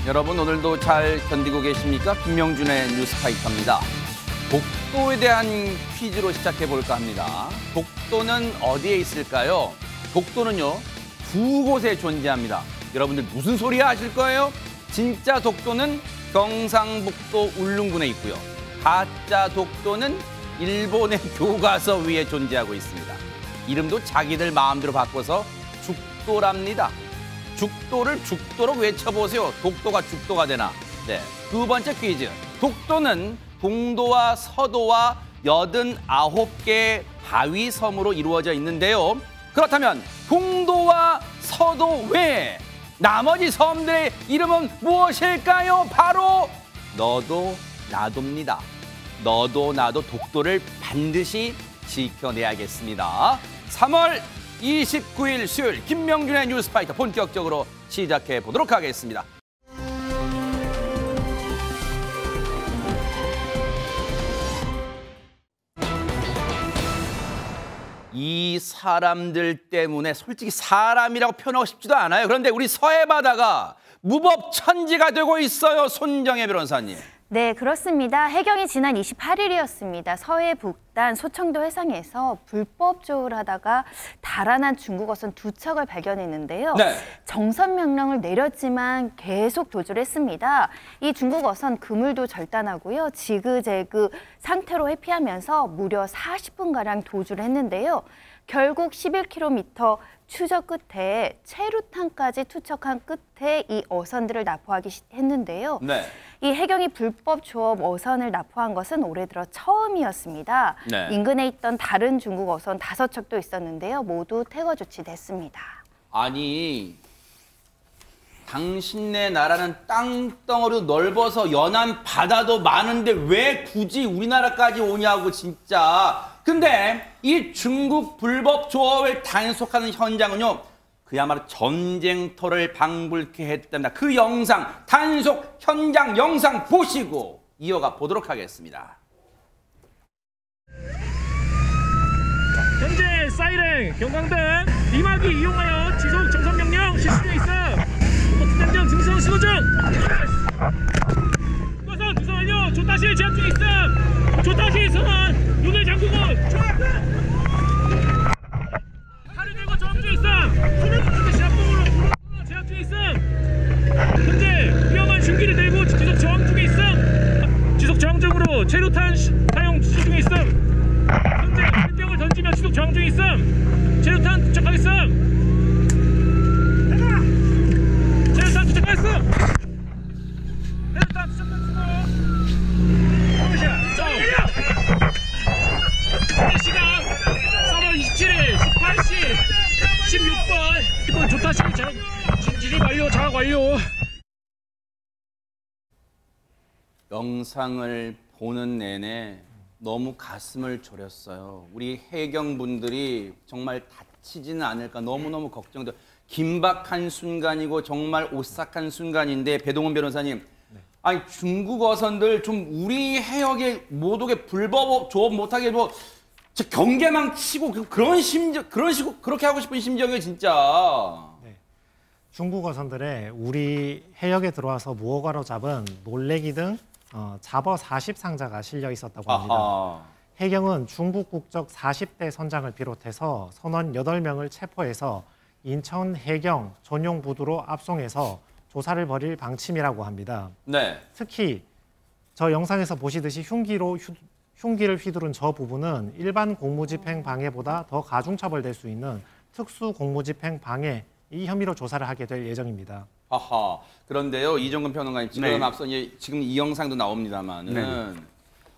여러분 오늘도 잘 견디고 계십니까? 김명준의 뉴스파이터입니다. 독도에 대한 퀴즈로 시작해볼까 합니다. 독도는 어디에 있을까요? 독도는요, 두 곳에 존재합니다. 여러분들 무슨 소리야 하실 거예요? 진짜 독도는 경상북도 울릉군에 있고요. 가짜 독도는 일본의 교과서 위에 존재하고 있습니다. 이름도 자기들 마음대로 바꿔서 죽도랍니다. 죽도를 죽도록 외쳐보세요. 독도가 죽도가 되나? 네. 두 번째 퀴즈. 독도는 동도와 서도와 89개의 바위 섬으로 이루어져 있는데요. 그렇다면 동도와 서도 외에 나머지 섬들의 이름은 무엇일까요? 바로 너도 나도입니다. 너도 나도 독도를 반드시 지켜내야겠습니다. 3월 29일 수요일 김명준의 뉴스파이터 본격적으로 시작해 보도록 하겠습니다. 이 사람들 때문에 솔직히 사람이라고 표현하고 싶지도 않아요. 그런데 우리 서해 바다가 무법천지가 되고 있어요. 손정혜 변호사님. 네, 그렇습니다. 해경이 지난 28일이었습니다. 서해 북단 소청도 해상에서 불법 조업을 하다가 달아난 중국 어선 2척을 발견했는데요. 네. 정선 명령을 내렸지만 계속 도주를 했습니다. 이 중국 어선 그물도 절단하고요. 지그재그 상태로 회피하면서 무려 40분가량 도주를 했는데요. 결국 11km 추적 끝에 체류탄까지 투척한 끝에 이 어선들을 납포하기 했는데요. 네. 이 해경이 불법 조업 어선을 납포한 것은 올해 들어 처음이었습니다. 네. 인근에 있던 다른 중국 어선 5척도 있었는데요. 모두 퇴거 조치됐습니다. 아니, 당신네 나라는 땅덩어리도 넓어서 연안 바다도 많은데 왜 굳이 우리나라까지 오냐고 진짜. 근데 이 중국 불법 조업을 단속하는 현장은요, 그야말로 전쟁터를 방불케 했답니다. 그 영상, 단속 현장 영상 보시고 이어가 보도록 하겠습니다. 현재 사이렌, 경광등, 비마기 이용하여 지속 정선 명령 실시 중에 있어. 특단정 증상 신호 중. 우선 두선 완료. 조타실 제압 중에 있음. 조타실 선언. 눈을 잠그고. 팔을 들고 저항 중에 있음. 손을 붙이고 시합봉으로 제압 중에 있음. 현재 위험한 흉기를 들고 지속 저항 중에 있음. 지속 저항 중으로 체류탄 사용 지시 중에 있음. 현재 발병을 던지며 지속 저항 중에 있음. 체류탄 도착하겠음. 체류탄 도착하겠음. 체류탄 도착했어. 시간 3월 27일 18시 16분 이번 조타실 진입 완료, 장악 완료. 영상을 보는 내내 너무 가슴을 졸였어요. 우리 해경분들이 정말 다치지는 않을까 너무너무 걱정돼요. 긴박한 순간이고 정말 오싹한 순간인데 배동원 변호사님, 아니 중국 어선들 좀 우리 해역에 못 오게 불법 조업 못하게 뭐 경계망 치고 그런 심정, 그런 식으로 그렇게 하고 싶은 심정이에요 진짜. 네. 중국 어선들의 우리 해역에 들어와서 무허가로 잡은 몰래기 등 잡어 40상자가 실려 있었다고 합니다. 아하. 해경은 중국 국적 40대 선장을 비롯해서 선원 8명을 체포해서 인천 해경 전용 부두로 압송해서 조사를 벌일 방침이라고 합니다. 네. 특히 저 영상에서 보시듯이 흉기를 휘두른 저 부분은 일반 공무집행 방해보다 더 가중처벌될 수 있는 특수 공무집행 방해 이 혐의로 조사를 하게 될 예정입니다. 아하. 그런데요, 이종근 평론가님 지금 네. 앞서 지금 이 영상도 나옵니다만은 네.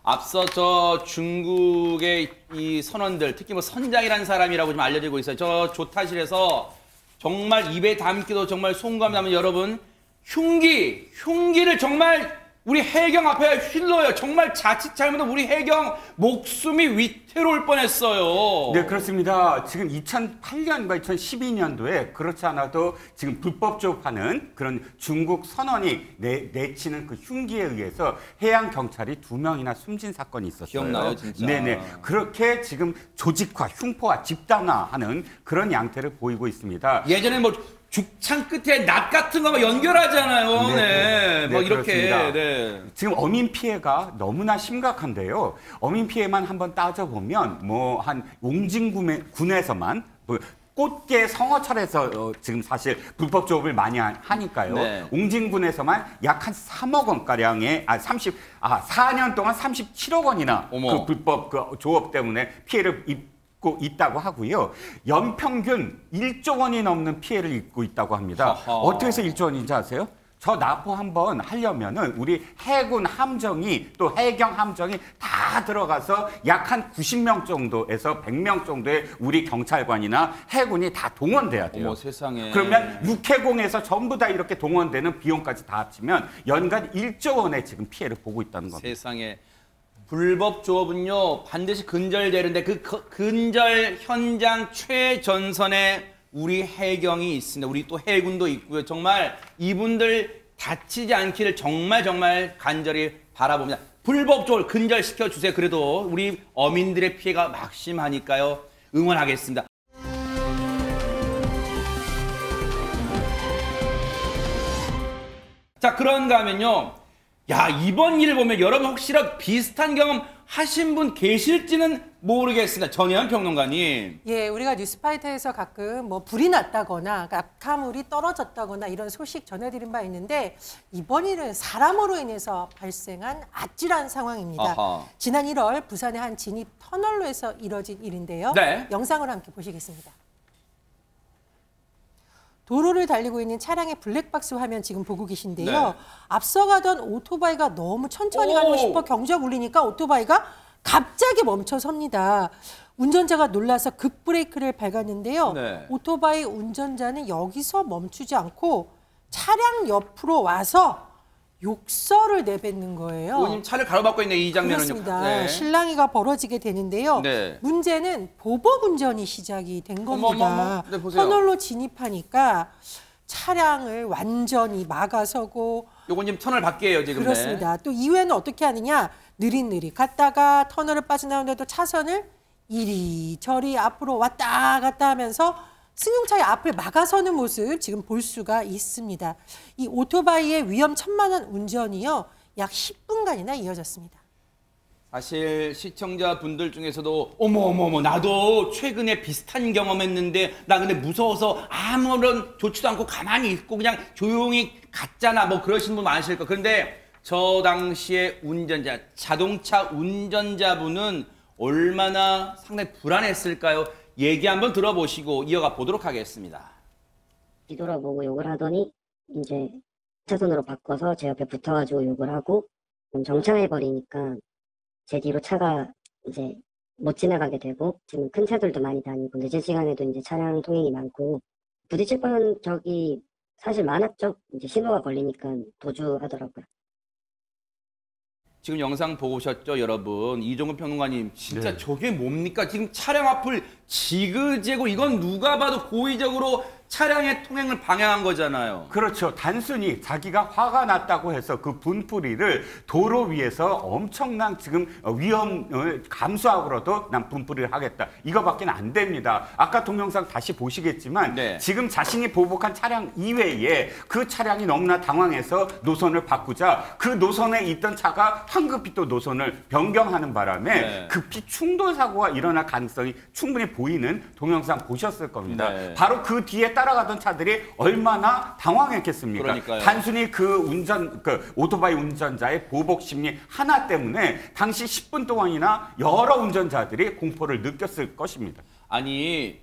앞서 저 중국의 이 선원들, 특히 뭐 선장이라는 사람이라고 좀 알려지고 있어요. 저 조타실에서 정말 입에 담기도 정말 송구함 나면 여러분 흉기를 정말 우리 해경 앞에 휘둘러요. 정말 자칫 잘못하면 우리 해경 목숨이 위태로울 뻔했어요. 네, 그렇습니다. 지금 2008년과 2012년도에 그렇지 않아도 지금 불법 조업하는 그런 중국 선원이 내치는 그 흉기에 의해서 해양 경찰이 2명이나 숨진 사건이 있었어요. 기억나요, 진짜. 네네. 그렇게 지금 조직화, 흉포화, 집단화하는 그런 양태를 보이고 있습니다. 예전에 뭐 죽창 끝에 낫 같은 거 막 연결하잖아요. 네, 막 이렇게. 그렇습니다. 네. 지금 어민 피해가 너무나 심각한데요. 어민 피해만 한번 따져보면 뭐 한 웅진군에서만 뭐 꽃게 성어철에서 지금 사실 불법 조업을 많이 하니까요. 네. 웅진군에서만 약 한 3억 원가량의 4년 동안 37억 원이나 어머. 그 불법 그 조업 때문에 피해를 입고 있다고 하고요. 연평균 1조 원이 넘는 피해를 입고 있다고 합니다. 하하. 어떻게 해서 1조 원인지 아세요? 저 납포 한번 하려면은 우리 해군 함정이 또 해경 함정이 다 들어가서 약 한 90명 정도에서 100명 정도의 우리 경찰관이나 해군이 다 동원돼야 돼요. 어머 세상에. 그러면 육해공에서 전부 다 이렇게 동원되는 비용까지 다 합치면 연간 1조 원의 지금 피해를 보고 있다는 겁니다. 세상에. 불법 조업은요 반드시 근절되는데 그 근절 현장 최전선에 우리 해경이 있습니다. 우리 또 해군도 있고요. 정말 이분들 다치지 않기를 정말 간절히 바라봅니다. 불법 조업을 근절시켜 주세요. 그래도 우리 어민들의 피해가 막심하니까요. 응원하겠습니다. 자, 그런가 하면요. 야, 이번 일을 보면 여러분 혹시라도 비슷한 경험 하신 분 계실지는 모르겠습니다. 전혜연 평론가님. 예, 우리가 뉴스파이터에서 가끔 뭐 불이 났다거나 낙하물이 떨어졌다거나 이런 소식 전해드린 바 있는데 이번 일은 사람으로 인해서 발생한 아찔한 상황입니다. 아하. 지난 1월 부산의 한 진입 터널로에서 이뤄진 일인데요. 네. 영상을 함께 보시겠습니다. 도로를 달리고 있는 차량의 블랙박스 화면 지금 보고 계신데요. 네. 앞서가던 오토바이가 너무 천천히 가고 싶어 경적 울리니까 오토바이가 갑자기 멈춰 섭니다. 운전자가 놀라서 급브레이크를 밟았는데요. 네. 오토바이 운전자는 여기서 멈추지 않고 차량 옆으로 와서 욕설을 내뱉는 거예요. 의원님 차를 가로막고 있네, 이 장면은요. 그렇습니다. 네. 실랑이가 벌어지게 되는데요. 네. 문제는 보복 운전이 시작이 된 겁니다. 어머머머. 네, 보세요. 터널로 진입하니까 차량을 완전히 막아서고 요건 지금 터널 밖이에요, 지금. 그렇습니다. 또 이후에는 어떻게 하느냐. 느릿느릿 갔다가 터널을 빠져나오는데도 차선을 이리저리 앞으로 왔다 갔다 하면서 승용차의 앞을 막아서는 모습 지금 볼 수가 있습니다. 이 오토바이의 위험천만한 운전이요. 약 10분간이나 이어졌습니다. 사실 시청자분들 중에서도 어머 나도 최근에 비슷한 경험했는데 나 근데 무서워서 아무런 조치도 않고 가만히 있고 그냥 조용히 갔잖아 뭐 그러신 분 많으실 거예요. 그런데 저 당시에 운전자 자동차 운전자분은 얼마나 상당히 불안했을까요? 얘기 한번 들어보시고 이어가 보도록 하겠습니다. 뒤돌아보고 욕을 하더니 이제 차선으로 바꿔서 제 옆에 붙어가지고 욕을 하고 정차해버리니까 제 뒤로 차가 이제 못 지나가게 되고 지금 큰 차들도 많이 다니고 늦은 시간에도 이제 차량 통행이 많고 부딪힐 뻔한 적이 사실 많았죠. 이제 신호가 걸리니까 도주하더라고요. 지금 영상 보셨죠, 여러분? 이종근 평론가님, 진짜 네. 저게 뭡니까? 지금 차량 앞을 지그재고 이건 누가 봐도 고의적으로 차량의 통행을 방해한 거잖아요. 그렇죠. 단순히 자기가 화가 났다고 해서 그 분풀이를 도로 위에서 엄청난 지금 위험을 감수하고라도 난 분풀이를 하겠다. 이거밖에 안 됩니다. 아까 동영상 다시 보시겠지만 네. 지금 자신이 보복한 차량 이외에 그 차량이 너무나 당황해서 노선을 바꾸자 그 노선에 있던 차가 황급히 또 노선을 변경하는 바람에 네. 급히 충돌 사고가 일어날 가능성이 충분히 보이는 동영상 보셨을 겁니다. 네. 바로 그 뒤에 따라가던 차들이 얼마나 당황했겠습니까? 그러니까요. 단순히 그 오토바이 운전자의 보복 심리 하나 때문에 당시 10분 동안이나 여러 운전자들이 공포를 느꼈을 것입니다. 아니,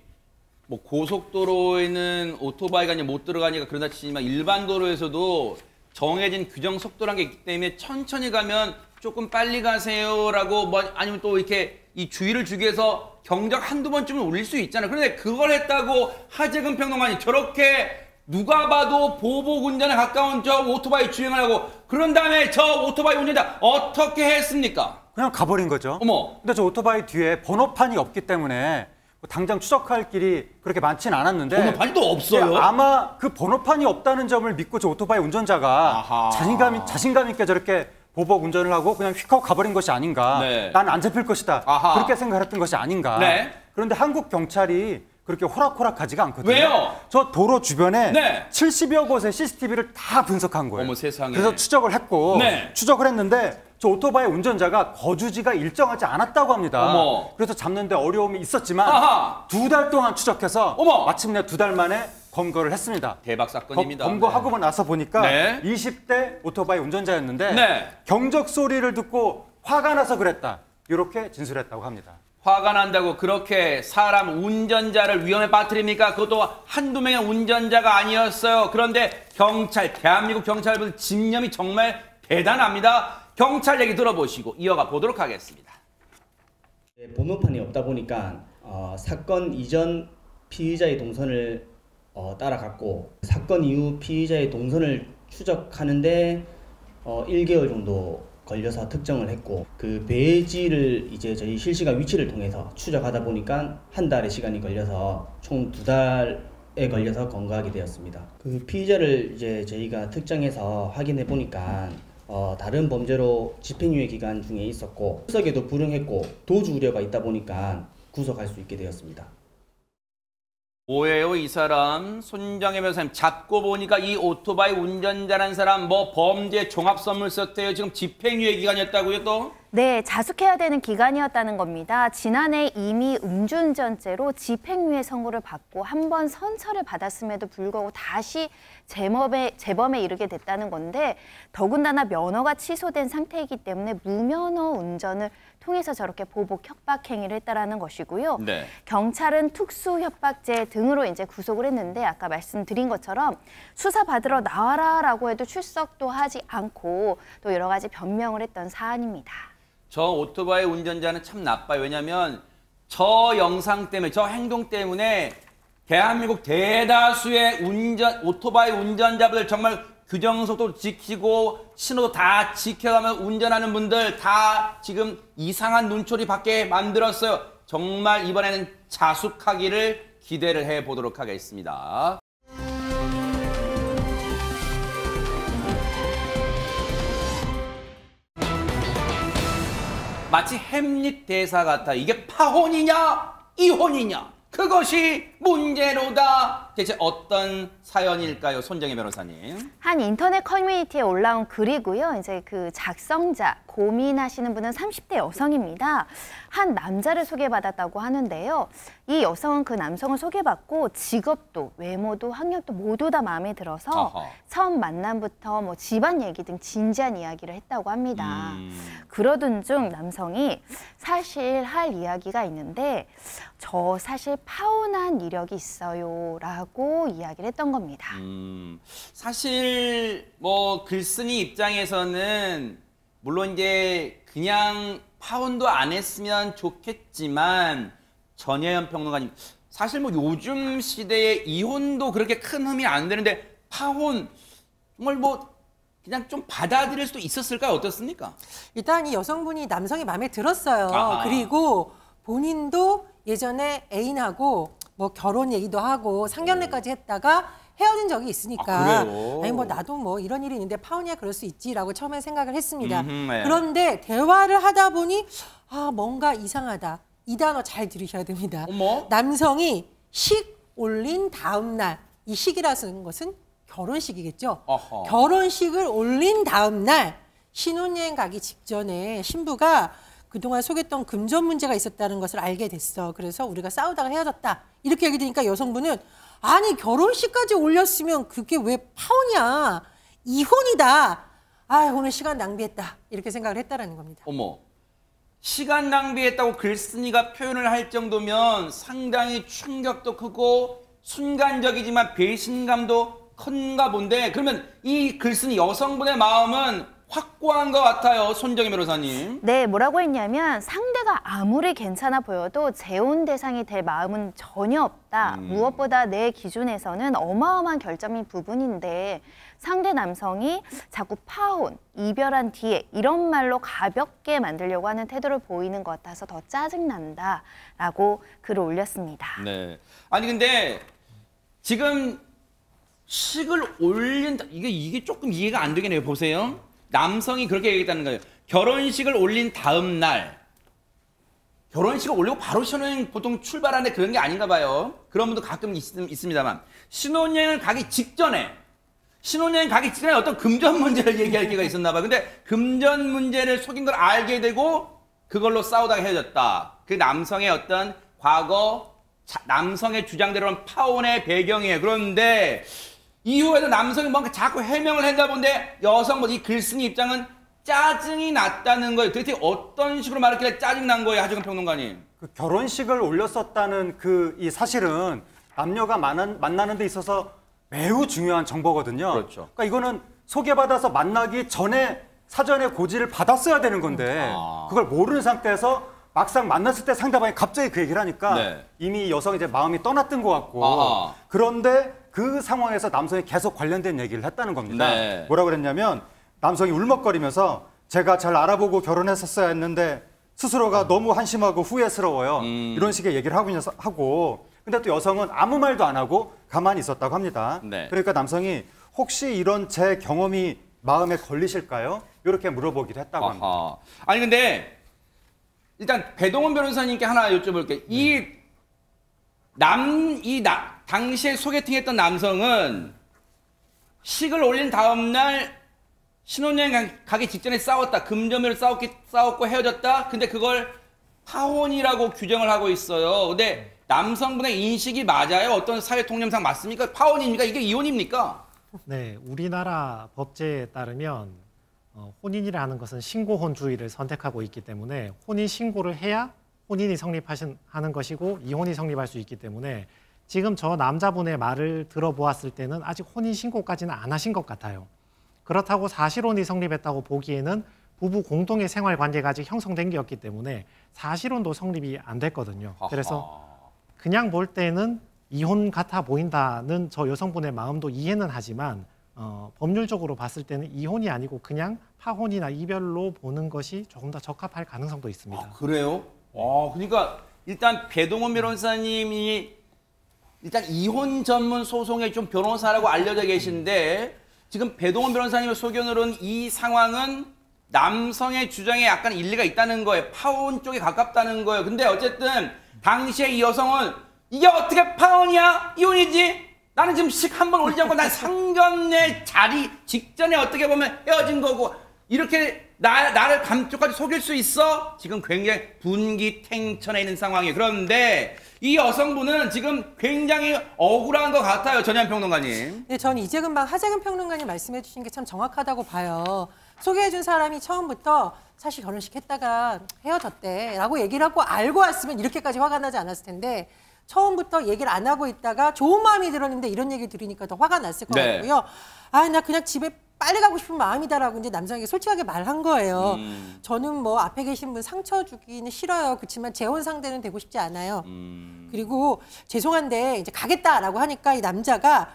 뭐 고속도로에는 오토바이가 이제 못 들어가니까 그러다 치지만 일반 도로에서도 정해진 규정 속도란 게 있기 때문에 천천히 가면 조금 빨리 가세요라고 뭐 아니면 또 이렇게 이 주의를 주기 위해서 경적 한두 번쯤은 올릴 수 있잖아요. 그런데 그걸 했다고 하재근 평론가님 저렇게 누가 봐도 보복 운전에 가까운 저 오토바이 주행을 하고 그런 다음에 저 오토바이 운전자 어떻게 했습니까? 그냥 가버린 거죠. 어머. 근데 저 오토바이 뒤에 번호판이 없기 때문에 당장 추적할 길이 그렇게 많지는 않았는데 번호판이 또 없어요? 아마 그 번호판이 없다는 점을 믿고 저 오토바이 운전자가 아하. 자신감 있게 저렇게 보복 운전을 하고 그냥 휙 하고 가버린 것이 아닌가. 네. 난 안 잡힐 것이다. 아하. 그렇게 생각했던 것이 아닌가. 네. 그런데 한국 경찰이 그렇게 호락호락하지가 않거든요. 왜요? 저 도로 주변에 네. 70여 곳의 CCTV를 다 분석한 거예요. 어머 세상에. 그래서 추적을 했고 네. 추적을 했는데 저 오토바이 운전자가 거주지가 일정하지 않았다고 합니다. 어머. 그래서 잡는데 어려움이 있었지만 아하. 2달 동안 추적해서 어머. 마침내 2달 만에 검거를 했습니다. 대박 사건입니다. 검거하고 나서 보니까 네. 20대 오토바이 운전자였는데 네. 경적 소리를 듣고 화가 나서 그랬다. 이렇게 진술했다고 합니다. 화가 난다고 그렇게 사람 운전자를 위험에 빠뜨립니까? 그것도 한두 명의 운전자가 아니었어요. 그런데 경찰, 대한민국 경찰분 집념이 정말 대단합니다. 경찰 얘기 들어보시고 이어가 보도록 하겠습니다. 번호판이 없다 보니까 사건 이전 피의자의 동선을 따라갔고 사건 이후 피의자의 동선을 추적하는데 1개월 정도 걸려서 특정을 했고 그 배지를 이제 저희 실시간 위치를 통해서 추적하다 보니까 한 달의 시간이 걸려서 총 2달에 걸려서 검거하게 되었습니다. 그 피의자를 이제 저희가 특정해서 확인해 보니까 다른 범죄로 집행유예 기간 중에 있었고 수석에도 불응했고 도주 우려가 있다 보니까 구속할 수 있게 되었습니다. 뭐예요 이 사람? 손정혜 변호사님 잡고 보니까 이 오토바이 운전자라는 사람 뭐 범죄 종합선물 썼대요. 지금 집행유예 기간이었다고요 또? 네, 자숙해야 되는 기간이었다는 겁니다. 지난해 이미 음주운전죄로 집행유예 선고를 받고 한 번 선처를 받았음에도 불구하고 다시 재범에 이르게 됐다는 건데 더군다나 면허가 취소된 상태이기 때문에 무면허 운전을 통해서 저렇게 보복 협박 행위를 했다라는 것이고요. 네. 경찰은 특수협박죄 등으로 이제 구속을 했는데 아까 말씀드린 것처럼 수사 받으러 나와라라고 해도 출석도 하지 않고 또 여러 가지 변명을 했던 사안입니다. 저 오토바이 운전자는 참 나빠요. 왜냐하면 저 영상 때문에, 저 행동 때문에 대한민국 대다수의 오토바이 운전자분들 정말 규정속도 지키고 신호도 다 지켜가며 운전하는 분들 다 지금 이상한 눈초리 받게 만들었어요. 정말 이번에는 자숙하기를 기대를 해보도록 하겠습니다. 마치 햄릿 대사 같아. 이게 파혼이냐 이혼이냐 그것이 문제로다. 대체 어떤 사연일까요, 손정혜 변호사님? 한 인터넷 커뮤니티에 올라온 글이고요. 이제 그 작성자 고민하시는 분은 30대 여성입니다. 한 남자를 소개받았다고 하는데요. 이 여성은 그 남성을 소개받고 직업도 외모도 학력도 모두 다 마음에 들어서 어허. 처음 만남부터 뭐 집안 얘기 등 진지한 이야기를 했다고 합니다. 그러던 중 남성이 사실 할 이야기가 있는데 저 사실 파혼한 이력이 있어요 라고 이야기를 했던 겁니다. 사실 뭐 글쓴이 입장에서는 물론 이제 그냥 파혼도 안 했으면 좋겠지만 전혜연 평론가님 사실 뭐 요즘 시대에 이혼도 그렇게 큰 흠이 안 되는데 파혼 정말 뭐 그냥 좀 받아들일 수도 있었을까요? 어떻습니까? 일단 이 여성분이 남성이 마음에 들었어요. 아하. 그리고 본인도 예전에 애인하고 뭐 결혼 얘기도 하고 상견례까지 했다가 헤어진 적이 있으니까 그래요? 아니 뭐 나도 뭐 이런 일이 있는데 파혼이야 그럴 수 있지라고 처음에 생각을 했습니다. 네. 그런데 대화를 하다 보니 아 뭔가 이상하다. 이 단어 잘 들으셔야 됩니다. 어머? 남성이 식 올린 다음 날, 이 식이라는 것은 결혼식이겠죠. 어허. 결혼식을 올린 다음 날 신혼여행 가기 직전에 신부가 그동안 속였던 금전 문제가 있었다는 것을 알게 됐어. 그래서 우리가 싸우다가 헤어졌다. 이렇게 얘기 되니까 여성분은 아니 결혼식까지 올렸으면 그게 왜 파혼이야. 이혼이다. 아 오늘 시간 낭비했다. 이렇게 생각을 했다라는 겁니다. 어머. 시간 낭비했다고 글쓴이가 표현을 할 정도면 상당히 충격도 크고 순간적이지만 배신감도 큰가 본데 그러면 이 글쓴이 여성분의 마음은 확고한 것 같아요. 손정혜 변호사님. 네, 뭐라고 했냐면 상대가 아무리 괜찮아 보여도 재혼 대상이 될 마음은 전혀 없다. 무엇보다 내 기준에서는 어마어마한 결점인 부분인데 상대 남성이 자꾸 파혼, 이별한 뒤에 이런 말로 가볍게 만들려고 하는 태도를 보이는 것 같아서 더 짜증난다라고 글을 올렸습니다. 네. 아니 근데 지금 식을 올린다. 이게 조금 이해가 안 되긴 해요. 보세요. 남성이 그렇게 얘기했다는 거예요. 결혼식을 올린 다음 날 결혼식을 올리고 바로 신혼여행 보통 출발하는데 그런 게 아닌가 봐요. 그런 분도 가끔 있습니다만 신혼여행을 가기 직전에 어떤 금전 문제를 얘기할 기가 있었나 봐요. 근데 금전 문제를 속인 걸 알게 되고 그걸로 싸우다가 헤어졌다. 그 남성의 어떤 과거 남성의 주장대로는 파혼의 배경이에요. 그런데 이후에도 남성이 뭔가 자꾸 해명을 했나 본데 여성분 이 글쓴이 입장은 짜증이 났다는 거예요. 도대체 어떤 식으로 말했길래 짜증 난 거예요, 하정은 평론가님? 그 결혼식을 올렸었다는 이 사실은 남녀가 만나는 데 있어서 매우 중요한 정보거든요. 그렇죠. 그러니까 이거는 소개받아서 만나기 전에 사전에 고지를 받았어야 되는 건데 그걸 모르는 상태에서 막상 만났을 때 상대방이 갑자기 그 얘기를 하니까 네. 이미 여성이 이제 마음이 떠났던 것 같고 그런데 그 상황에서 남성이 계속 관련된 얘기를 했다는 겁니다. 네. 뭐라고 그랬냐면 남성이 울먹거리면서 제가 잘 알아보고 결혼했었어야 했는데 스스로가 너무 한심하고 후회스러워요. 이런 식의 얘기를 하고 근데 또 여성은 아무 말도 안 하고 가만히 있었다고 합니다. 네. 그러니까 남성이 혹시 이런 제 경험이 마음에 걸리실까요? 이렇게 물어보기도 했다고 합니다. 아니 근데 일단 배동원 변호사님께 하나 여쭤볼게요. 당시에 소개팅했던 남성은 식을 올린 다음 날 신혼여행 가기 직전에 싸웠다. 금전으로 싸웠고 헤어졌다. 근데 그걸 파혼이라고 규정을 하고 있어요. 근데 남성분의 인식이 맞아요? 어떤 사회 통념상 맞습니까? 파혼입니까? 이게 이혼입니까? 네, 우리나라 법제에 따르면 혼인이라는 것은 신고혼주의를 선택하고 있기 때문에 혼인 신고를 해야 혼인이 성립하는 것이고 이혼이 성립할 수 있기 때문에 지금 저 남자분의 말을 들어보았을 때는 아직 혼인 신고까지는 안 하신 것 같아요. 그렇다고 사실혼이 성립했다고 보기에는 부부 공동의 생활 관계가 아직 형성된 게 없기 때문에 사실혼도 성립이 안 됐거든요. 그래서 그냥 볼 때는 이혼 같아 보인다는 저 여성분의 마음도 이해는 하지만 법률적으로 봤을 때는 이혼이 아니고 그냥 파혼이나 이별로 보는 것이 조금 더 적합할 가능성도 있습니다. 그래요? 그러니까 일단 배동원 변호사님이 일단 이혼 전문 소송의 좀 변호사라고 알려져 계신데 지금 배동원 변호사님의 소견으로는 이 상황은 남성의 주장에 약간 일리가 있다는 거예요. 파혼 쪽에 가깝다는 거예요. 근데 어쨌든 당시에 이 여성은 이게 어떻게 파혼이야? 이혼이지? 나는 지금 식 한 번 올리지 않고 난 상견례 자리 직전에 어떻게 보면 헤어진 거고 이렇게 나를 감쪽까지 속일 수 있어? 지금 굉장히 분기탱천에 있는 상황이에요. 그런데 이 여성분은 지금 굉장히 억울한 것 같아요. 전현 평론가님. 네, 저는 이제 금방 하재근 평론가님 말씀해 주신 게 참 정확하다고 봐요. 소개해준 사람이 처음부터 사실 결혼식 했다가 헤어졌대라고 얘기를 하고 알고 왔으면 이렇게까지 화가 나지 않았을 텐데 처음부터 얘기를 안 하고 있다가 좋은 마음이 들었는데 이런 얘기 들으니까 더 화가 났을 것 같고요. 나 그냥 집에 빨리 가고 싶은 마음이다라고 이제 남성에게 솔직하게 말한 거예요. 저는 뭐 앞에 계신 분 상처 주기는 싫어요. 그렇지만 재혼 상대는 되고 싶지 않아요. 그리고 죄송한데 이제 가겠다라고 하니까 이 남자가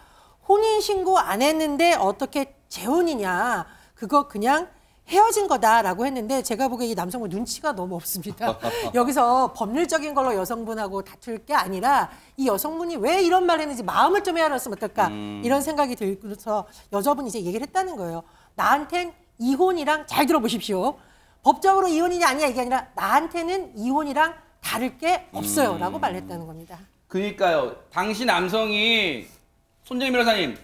혼인 신고 안 했는데 어떻게 재혼이냐. 그거 그냥 헤어진 거다라고 했는데 제가 보기에 이 남성분 눈치가 너무 없습니다. 여기서 법률적인 걸로 여성분하고 다툴 게 아니라 이 여성분이 왜 이런 말을 했는지 마음을 좀 헤아렸으면 어떨까 이런 생각이 들어서 여자분이 이제 얘기를 했다는 거예요. 나한텐 이혼이랑 잘 들어보십시오. 법적으로 이혼이냐 아니냐 이게 아니라 나한테는 이혼이랑 다를 게 없어요 라고 말했다는 겁니다. 그러니까요. 당시 남성이 손정희 변호사님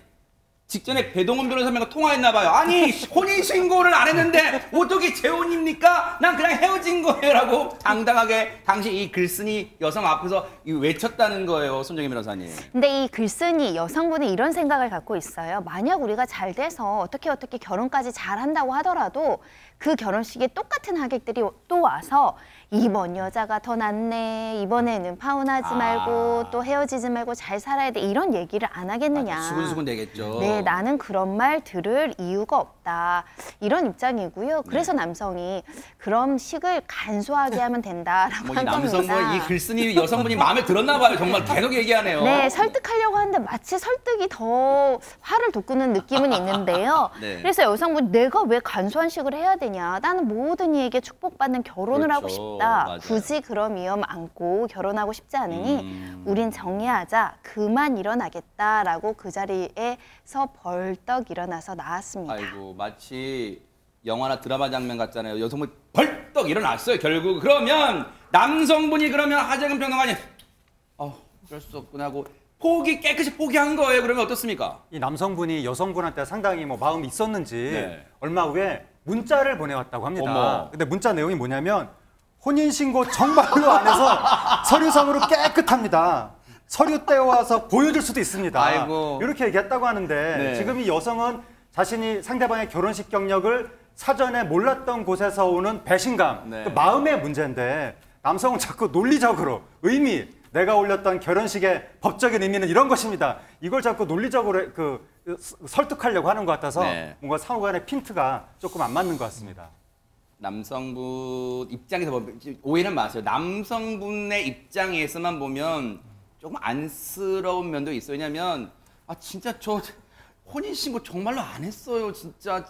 직전에 배동원 변호사님과 통화했나 봐요. 아니 혼인신고를 안 했는데 어떻게 재혼입니까? 난 그냥 헤어진 거예요 라고 당당하게 당시 이 글쓴이 여성 앞에서 외쳤다는 거예요. 손정희 변호사님. 근데 이 글쓴이 여성분이 이런 생각을 갖고 있어요. 만약 우리가 잘 돼서 어떻게 결혼까지 잘 한다고 하더라도 그 결혼식에 똑같은 하객들이 또 와서 이번 여자가 더 낫네. 이번에는 파혼하지 말고 또 헤어지지 말고 잘 살아야 돼. 이런 얘기를 안 하겠느냐. 수근수근 되겠죠. 네, 나는 그런 말 들을 이유가 없다. 이런 입장이고요. 그래서 남성이 그럼 식을 간소하게 하면 된다라고 한 겁니다. 남성분, 이 글쓴이 여성분이 마음에 들었나 봐요. 정말 계속 얘기하네요. 네, 설득하려고 하는데 마치 설득이 더 화를 돋구는 느낌은 있는데요. 그래서 여성분 내가 왜 간소한 식을 해야 되냐. 나는 모든 이에게 축복받는 결혼을 하고 싶다. 맞아요. 굳이 그런 위험 안고 결혼하고 싶지 않으니 우린 정리하자. 그만 일어나겠다라고 그 자리에서 벌떡 일어나서 나왔습니다. 아이고 마치 영화나 드라마 장면 같잖아요. 여성분 벌떡 일어났어요. 결국 그러면 남성분이 그러면 하재근 평론가님, 어쩔 수 없구나 하고 깨끗이 포기한 거예요. 그러면 어떻습니까? 이 남성분이 여성분한테 상당히 뭐 마음이 있었는지 네. 얼마 후에 문자를 보내왔다고 합니다. 어머. 근데 문자 내용이 뭐냐면 혼인신고 정말로 안 해서 서류상으로 깨끗합니다. 서류 떼어와서 보여줄 수도 있습니다. 아이고. 이렇게 얘기했다고 하는데 네. 지금 이 여성은 자신이 상대방의 결혼식 경력을 사전에 몰랐던 곳에서 오는 배신감, 네. 그 마음의 문제인데 남성은 자꾸 논리적으로 내가 올렸던 결혼식의 법적인 의미는 이런 것입니다. 이걸 자꾸 논리적으로 설득하려고 하는 것 같아서 네. 뭔가 상호간의 핀트가 조금 안 맞는 것 같습니다. 남성분 입장에서 보면 오해는 마세요. 남성분의 입장에서만 보면 조금 안쓰러운 면도 있어요. 왜냐면 진짜 저 혼인신고 정말로 안 했어요. 진짜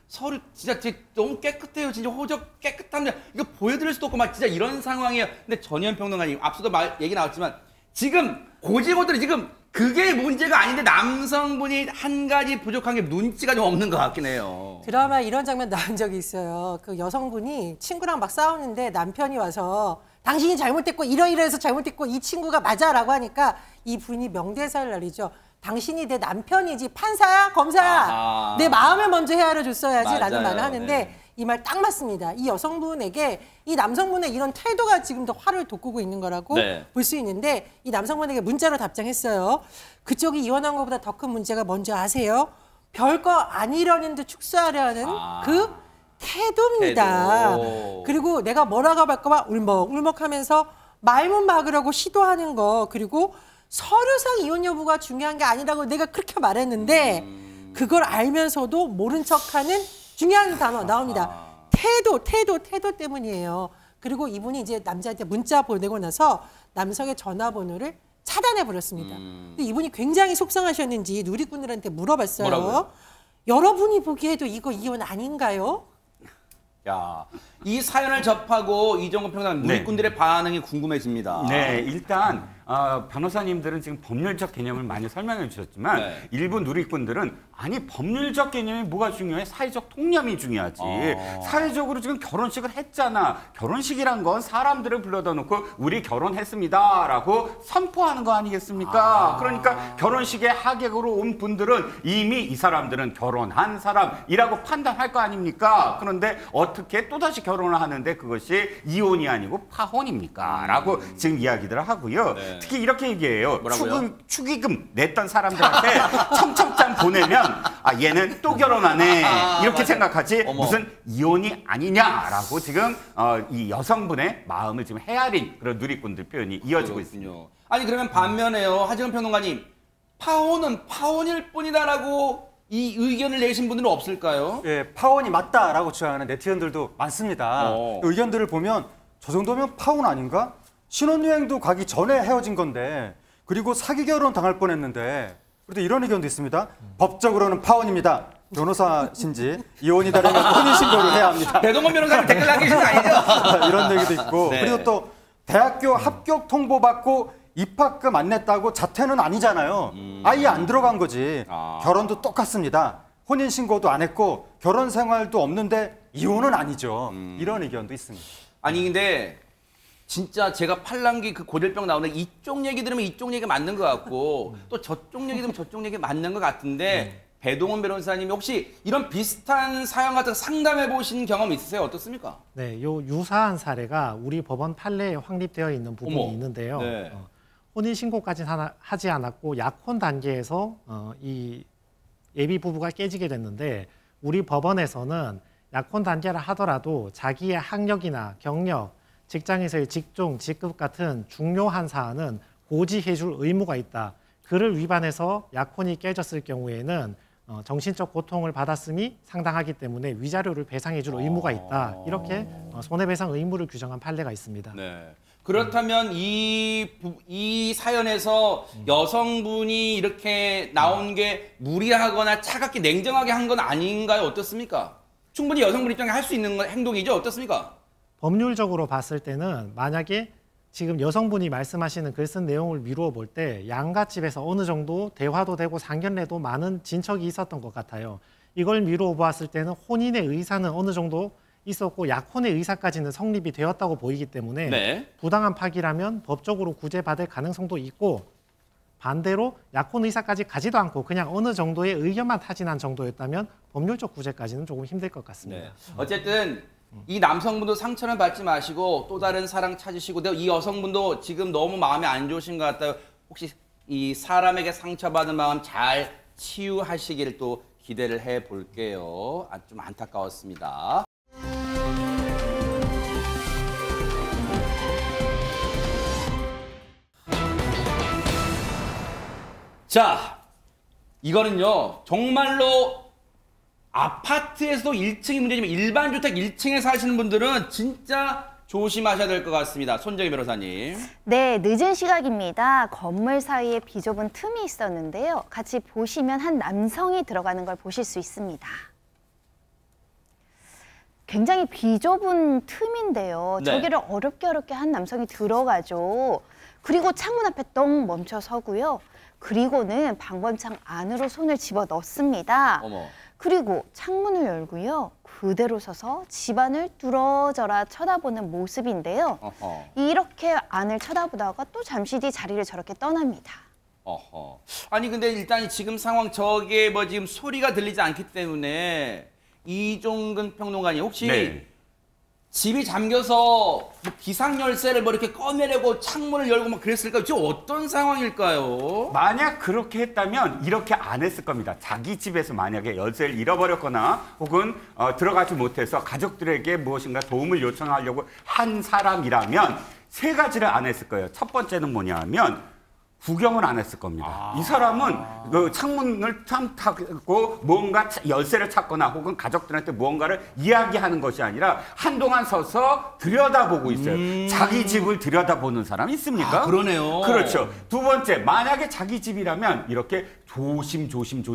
서류 진짜 너무 깨끗해요. 진짜 호적 깨끗합니다. 이거 보여드릴 수도 없고 막 진짜 이런 상황이에요. 근데 전현 평론가님 앞서도 얘기 나왔지만 지금 고지고들이 지금 그게 문제가 아닌데 남성분이 한 가지 부족한 게 눈치가 좀 없는 것 같긴 해요. 드라마 이런 장면 나온 적이 있어요. 그 여성분이 친구랑 막 싸우는데 남편이 와서 당신이 잘못됐고 이러이러해서 잘못됐고 이 친구가 맞아라고 하니까 이 부인이 명대사를 날리죠. 당신이 내 남편이지 판사야 검사야. 아하. 내 마음을 먼저 헤아려 줬어야지 맞아요. 라는 말을 하는데 네. 이 말 딱 맞습니다. 이 여성분에게 이 남성분의 이런 태도가 지금 더 화를 돋구고 있는 거라고 네. 볼 수 있는데 이 남성분에게 문자로 답장했어요. 그쪽이 이혼한 것보다 더 큰 문제가 뭔지 아세요? 별거 아니려는 듯 축소하려는 그 태도입니다. 태도. 그리고 내가 뭐라고 할까봐 울먹울먹하면서 말문 막으려고 시도하는 거 그리고 서류상 이혼 여부가 중요한 게 아니라고 내가 그렇게 말했는데 그걸 알면서도 모른 척하는 중요한 단어 나옵니다. 태도 때문이에요. 그리고 이분이 이제 남자한테 문자 보내고 나서 남성의 전화번호를 차단해 버렸습니다. 근데 이분이 굉장히 속상하셨는지 누리꾼들한테 물어봤어요. 뭐라고요? 여러분이 보기에도 이거 이혼 아닌가요? 야, 이 사연을 접하고 이정근 평론가 누리꾼들의 반응이 궁금해집니다. 네, 일단 변호사님들은 지금 법률적 개념을 많이 설명해 주셨지만 네. 일부 누리꾼들은 아니 법률적 개념이 뭐가 중요해? 사회적 통념이 중요하지. 사회적으로 지금 결혼식을 했잖아. 결혼식이란 건 사람들을 불러다 놓고 우리 결혼했습니다라고 선포하는 거 아니겠습니까? 그러니까 결혼식에 하객으로 온 분들은 이미 이 사람들은 결혼한 사람이라고 판단할 거 아닙니까? 그런데 어떻게 또다시 결혼을 하는데 그것이 이혼이 아니고 파혼입니까? 라고 지금 이야기들을 하고요. 네. 특히 이렇게 얘기해요. 뭐라고요? 축의금 냈던 사람들한테 청첩장 보내면 얘는 또 결혼하네 이렇게 맞아. 생각하지 어머. 무슨 이혼이 아니냐라고 지금 이 여성분의 마음을 지금 헤아린 그런 누리꾼들 표현이 이어지고 있습니다. 아니 그러면 반면에요. 하재근 평론가님 파혼은 파혼일 뿐이다라고 이 의견을 내신 분들은 없을까요? 예, 파혼이 맞다라고 주장하는 네티즌들도 많습니다. 의견들을 보면 저 정도면 파혼 아닌가? 신혼여행도 가기 전에 헤어진 건데 그리고 사기 결혼 당할 뻔했는데 그래도 이런 의견도 있습니다. 법적으로는 파혼입니다. 변호사신지 이혼이다라면 혼인신고를 해야 합니다. 배동원 변호사님 댓글 남기신 거 아니죠? 이런 얘기도 있고 네. 그리고 또 대학교 합격 통보받고 입학금 안 냈다고 자퇴는 아니잖아요. 아예 안 들어간 거지. 결혼도 똑같습니다. 혼인신고도 안 했고 결혼 생활도 없는데 이혼은 아니죠. 이런 의견도 있습니다. 아니 근데 진짜 제가 팔랑귀 그 고질병 나오는데 이쪽 얘기 들으면 이쪽 얘기 맞는 것 같고 또 저쪽 얘기 들으면 저쪽 얘기 맞는 것 같은데 배동원 변호사님이 혹시 이런 비슷한 사연 같은 거 상담해 보신 경험 있으세요? 어떻습니까? 네, 요 유사한 사례가 우리 법원 판례에 확립되어 있는 부분이 어머. 있는데요. 네. 혼인신고까지는 하지 않았고 약혼 단계에서 이 예비 부부가 깨지게 됐는데 우리 법원에서는 약혼 단계를 하더라도 자기의 학력이나 경력, 직장에서의 직종, 직급 같은 중요한 사안은 고지해줄 의무가 있다. 그를 위반해서 약혼이 깨졌을 경우에는 정신적 고통을 받았음이 상당하기 때문에 위자료를 배상해줄 의무가 있다. 이렇게 손해배상 의무를 규정한 판례가 있습니다. 네. 그렇다면 이 사연에서 여성분이 이렇게 나온 게 무리하거나 차갑게 냉정하게 한 건 아닌가요? 어떻습니까? 충분히 여성분 입장에 할 수 있는 행동이죠? 어떻습니까? 법률적으로 봤을 때는 만약에 지금 여성분이 말씀하시는 글 쓴 내용을 미루어 볼 때 양가 집에서 어느 정도 대화도 되고 상견례도 많은 진척이 있었던 것 같아요. 이걸 미루어 보았을 때는 혼인의 의사는 어느 정도 있었고 약혼의 의사까지는 성립이 되었다고 보이기 때문에 네. 부당한 파기라면 법적으로 구제받을 가능성도 있고 반대로 약혼 의사까지 가지도 않고 그냥 어느 정도의 의견만 타진한 정도였다면 법률적 구제까지는 조금 힘들 것 같습니다. 네. 어쨌든 이 남성분도 상처는 받지 마시고 또 다른 사랑 찾으시고 이 여성분도 지금 너무 마음이 안 좋으신 것 같아요. 혹시 이 사람에게 상처받은 마음 잘 치유하시기를 또 기대를 해볼게요. 좀 안타까웠습니다. 자, 이거는요 정말로 아파트에서도 1층이 문제지만 일반 주택 1층에 사시는 분들은 진짜 조심하셔야 될 것 같습니다. 손정희 변호사님. 네, 늦은 시각입니다. 건물 사이에 비좁은 틈이 있었는데요. 같이 보시면 한 남성이 들어가는 걸 보실 수 있습니다. 굉장히 비좁은 틈인데요. 네. 저기를 어렵게 한 남성이 들어가죠. 그리고 창문 앞에 똥 멈춰 서고요. 그리고는 방범창 안으로 손을 집어 넣습니다. 어머. 그리고 창문을 열고요. 그대로 서서 집안을 뚫어져라 쳐다보는 모습인데요. 어허. 이렇게 안을 쳐다보다가 또 잠시 뒤 자리를 저렇게 떠납니다. 어허. 아니 근데 일단 지금 상황 저게 뭐 지금 소리가 들리지 않기 때문에 이종근 평론가님 혹시 네. 집이 잠겨서 뭐 비상 열쇠를 뭐 이렇게 꺼내려고 창문을 열고 막 그랬을까요? 지금 어떤 상황일까요? 만약 그렇게 했다면 이렇게 안 했을 겁니다. 자기 집에서 만약에 열쇠를 잃어버렸거나 혹은 들어가지 못해서 가족들에게 무엇인가 도움을 요청하려고 한 사람이라면 세 가지를 안 했을 거예요. 첫 번째는 뭐냐 하면 구경을 안 했을 겁니다. 이 사람은 그 창문을 탐탁고 뭔가 열쇠를 찾거나 혹은 가족들한테 무언가를 이야기하는 것이 아니라 한동안 서서 들여다보고 있어요. 자기 집을 들여다보는 사람이 있습니까? 그러네요. 그렇죠. 두 번째, 만약에 자기 집이라면 이렇게 조심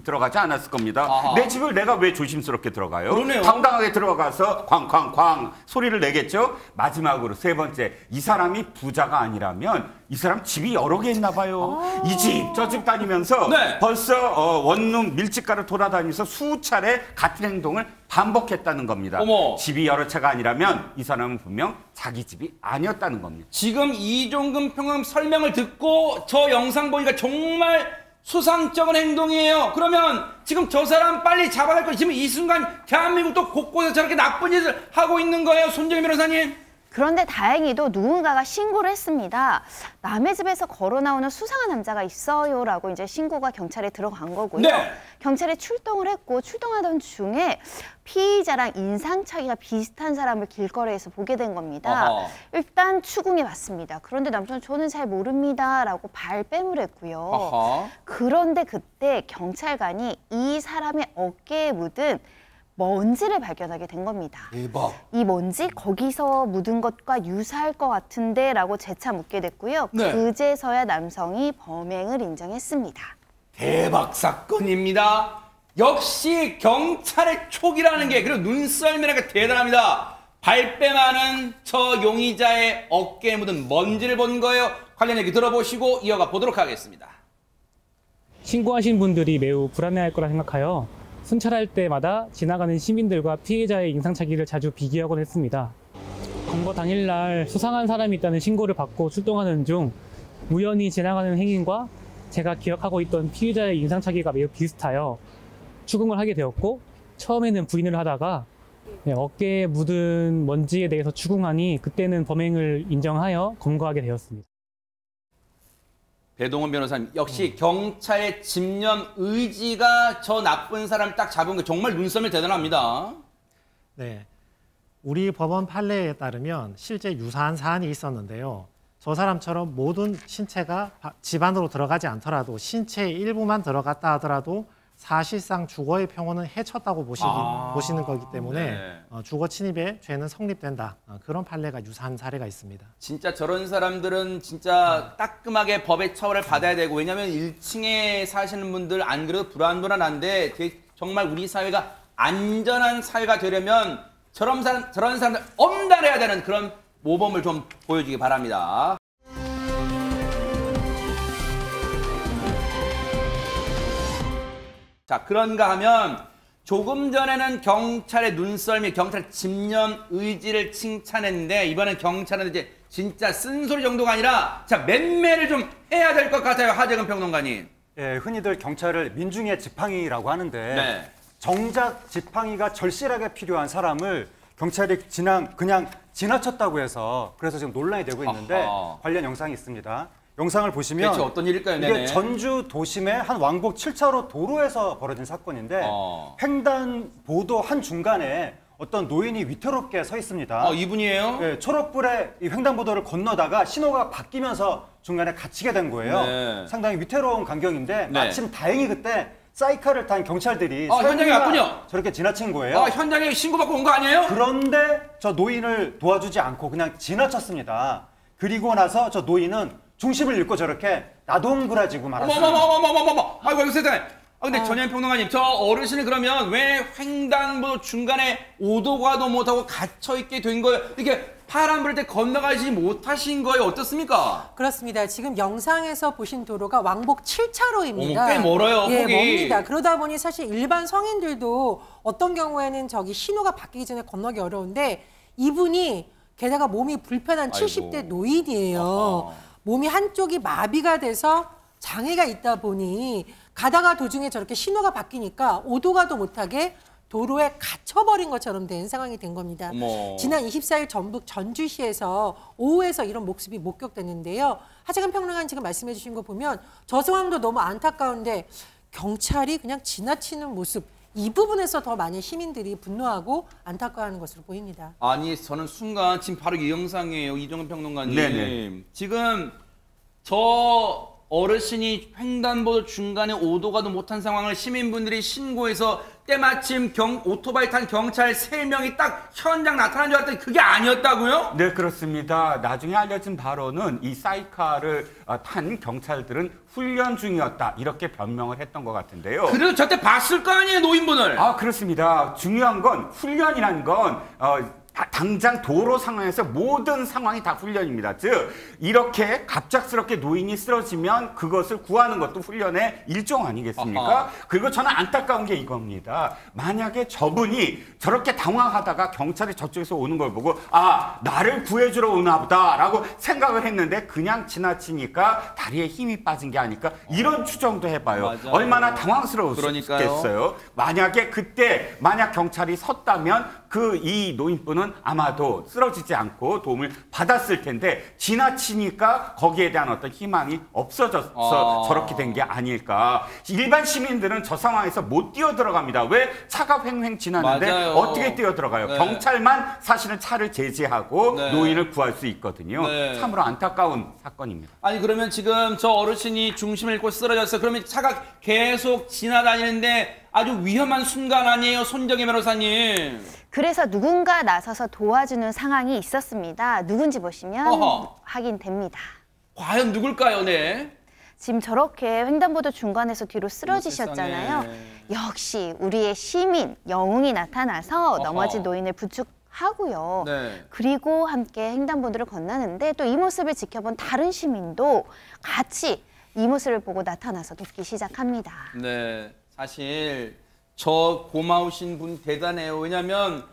들어가지 않았을 겁니다. 아하. 내 집을 내가 왜 조심스럽게 들어가요? 그러네요. 당당하게 들어가서 쾅쾅쾅 소리를 내겠죠. 마지막으로 세 번째, 이 사람이 부자가 아니라면 이 사람 집이 여러 개 있나 봐요. 이 집, 저 집 다니면서 네. 벌써 원룸 밀집가를 돌아다니면서 수차례 같은 행동을 반복했다는 겁니다. 어머. 집이 여러 채가 아니라면 이 사람은 분명 자기 집이 아니었다는 겁니다. 지금 이종근 평론 설명을 듣고 저 영상 보니까 정말 수상쩍은 행동이에요. 그러면 지금 저 사람 빨리 잡아갈 거 지금 이 순간 대한민국도 곳곳에서 저렇게 나쁜 짓을 하고 있는 거예요. 손정희 변호사님. 그런데 다행히도 누군가가 신고를 했습니다. 남의 집에서 걸어 나오는 수상한 남자가 있어요라고 이제 신고가 경찰에 들어간 거고요. 네. 경찰에 출동을 했고 출동하던 중에 피의자랑 인상착의가 비슷한 사람을 길거리에서 보게 된 겁니다. 어허. 일단 추궁해 봤습니다. 그런데 남자는 저는 잘 모릅니다라고 발뺌을 했고요. 어허. 그런데 그때 경찰관이 이 사람의 어깨에 묻은 먼지를 발견하게 된 겁니다. 대박. 이 먼지 거기서 묻은 것과 유사할 것 같은데 라고 재차 묻게 됐고요. 네. 그제서야 남성이 범행을 인정했습니다. 대박 사건입니다. 역시 경찰의 촉이라는 게 그리고 눈썰미라는 게 대단합니다. 발뺌하는 저 용의자의 어깨에 묻은 먼지를 본 거예요. 관련 얘기 들어보시고 이어가 보도록 하겠습니다. 신고하신 분들이 매우 불안해할 거라 생각하여 순찰할 때마다 지나가는 시민들과 피해자의 인상착의를 자주 비교하곤 했습니다. 검거 당일날 수상한 사람이 있다는 신고를 받고 출동하는 중 우연히 지나가는 행인과 제가 기억하고 있던 피해자의 인상착의가 매우 비슷하여 추궁을 하게 되었고 처음에는 부인을 하다가 어깨에 묻은 먼지에 대해서 추궁하니 그때는 범행을 인정하여 검거하게 되었습니다. 배동원 변호사님 역시 경찰의 집념 의지가 저 나쁜 사람을 딱 잡은 게 정말 눈썰미 대단합니다. 네, 우리 법원 판례에 따르면 실제 유사한 사안이 있었는데요. 저 사람처럼 모든 신체가 집 안으로 들어가지 않더라도 신체의 일부만 들어갔다 하더라도 사실상 주거의 평온은 해쳤다고 보시는 거기 때문에 네. 주거 침입의 죄는 성립된다. 그런 판례가 유사한 사례가 있습니다. 진짜 저런 사람들은 진짜 따끔하게 법의 처벌을 받아야 되고 왜냐하면 1층에 사시는 분들 안 그래도 불안한데 정말 우리 사회가 안전한 사회가 되려면 저런 사람들 엄단해야 되는 그런 모범을 좀 보여주기 바랍니다. 자, 그런가 하면 조금 전에는 경찰의 눈썰미, 경찰 집념 의지를 칭찬했는데 이번엔 경찰은 이제 진짜 쓴소리 정도가 아니라 자 맹매를 좀 해야 될 것 같아요. 하재근 평론가님. 예, 흔히들 경찰을 민중의 지팡이라고 하는데 네. 정작 지팡이가 절실하게 필요한 사람을 경찰이 그냥 지나쳤다고 해서 그래서 지금 논란이 되고 있는데 관련 영상이 있습니다. 영상을 보시면 대체 어떤 일일까요? 이게 네네. 전주 도심의 한 왕복 7차로 도로에서 벌어진 사건인데 횡단보도 한 중간에 어떤 노인이 위태롭게 서 있습니다. 이분이에요? 네, 초록불에 이 횡단보도를 건너다가 신호가 바뀌면서 중간에 갇히게 된 거예요. 네. 상당히 위태로운 광경인데 네. 마침 다행히 그때 사이카를 탄 경찰들이 현장에 왔군요. 저렇게 지나친 거예요. 현장에 신고받고 온 거 아니에요? 그런데 저 노인을 도와주지 않고 그냥 지나쳤습니다. 그리고 나서 저 노인은 중심을 잃고 저렇게 나동그라지고 말았어요. 어머머머머머머머. 아이고 세상에. 근데 전현 평론가님, 저 어르신이 그러면 왜 횡단보도 중간에 오도가도 못하고 갇혀있게 된 거예요? 이렇게 파란 불 때 건너가지 못하신 거예요? 어떻습니까? 그렇습니다. 지금 영상에서 보신 도로가 왕복 7차로입니다. 꽤 멀어요, 예, 폭이. 멉니다. 그러다 보니 사실 일반 성인들도 어떤 경우에는 저기 신호가 바뀌기 전에 건너기 어려운데 이분이 게다가 몸이 불편한 70대 노인이에요. 몸이 한쪽이 마비가 돼서 장애가 있다 보니 가다가 도중에 저렇게 신호가 바뀌니까 오도가도 못하게 도로에 갇혀버린 것처럼 된 상황이 된 겁니다. 지난 24일 전북 전주시에서 오후에서 이런 모습이 목격됐는데요. 하재근 평론가님 지금 말씀해 주신 거 보면 저 상황도 너무 안타까운데 경찰이 그냥 지나치는 모습 이 부분에서 더 많은 시민들이 분노하고 안타까워하는 것으로 보입니다. 아니 저는 순간 지금 바로 이 영상이에요. 이종근 평론가님. 네네. 지금 저 어르신이 횡단보도 중간에 오도가도 못한 상황을 시민분들이 신고해서 때마침 오토바이 탄 경찰 3명이 딱 현장 나타난 줄 알았더니 그게 아니었다고요? 네, 그렇습니다. 나중에 알려진 바로는 이 사이카를 탄 경찰들은 훈련 중이었다 이렇게 변명을 했던 것 같은데요. 그래도 저때 봤을 거 아니에요, 노인분을? 그렇습니다. 중요한 건 훈련이라는 건 당장 도로 상황에서 모든 상황이 다 훈련입니다. 즉 이렇게 갑작스럽게 노인이 쓰러지면 그것을 구하는 것도 훈련의 일종 아니겠습니까? 그리고 저는 안타까운 게 이겁니다. 만약에 저분이 저렇게 당황하다가 경찰이 저쪽에서 오는 걸 보고 나를 구해주러 오나 보다라고 생각을 했는데 그냥 지나치니까 다리에 힘이 빠진 게 아닐까 이런 추정도 해봐요. 맞아요. 얼마나 당황스러웠겠어요. 만약에 그때 만약 경찰이 섰다면 이 노인분은 아마도 쓰러지지 않고 도움을 받았을 텐데 지나치니까 거기에 대한 어떤 희망이 없어져서 저렇게 된 게 아닐까. 일반 시민들은 저 상황에서 못 뛰어 들어갑니다. 왜? 차가 횡횡 지나는데 맞아요. 어떻게 뛰어 들어가요? 네. 경찰만 사실은 차를 제지하고 네. 노인을 구할 수 있거든요. 네. 참으로 안타까운 사건입니다. 아니 그러면 지금 저 어르신이 중심을 잃고 쓰러졌어요. 그러면 차가 계속 지나다니는데 아주 위험한 순간 아니에요, 손정혜 변호사님? 그래서 누군가 나서서 도와주는 상황이 있었습니다. 누군지 보시면 확인됩니다. 과연 누굴까요? 네. 지금 저렇게 횡단보도 중간에서 뒤로 쓰러지셨잖아요. 역시 우리의 시민, 영웅이 나타나서 넘어진 노인을 부축하고요. 네. 그리고 함께 횡단보도를 건너는데 또 이 모습을 지켜본 다른 시민도 같이 이 모습을 보고 나타나서 돕기 시작합니다. 네. 사실 저 고마우신 분 대단해요. 왜냐하면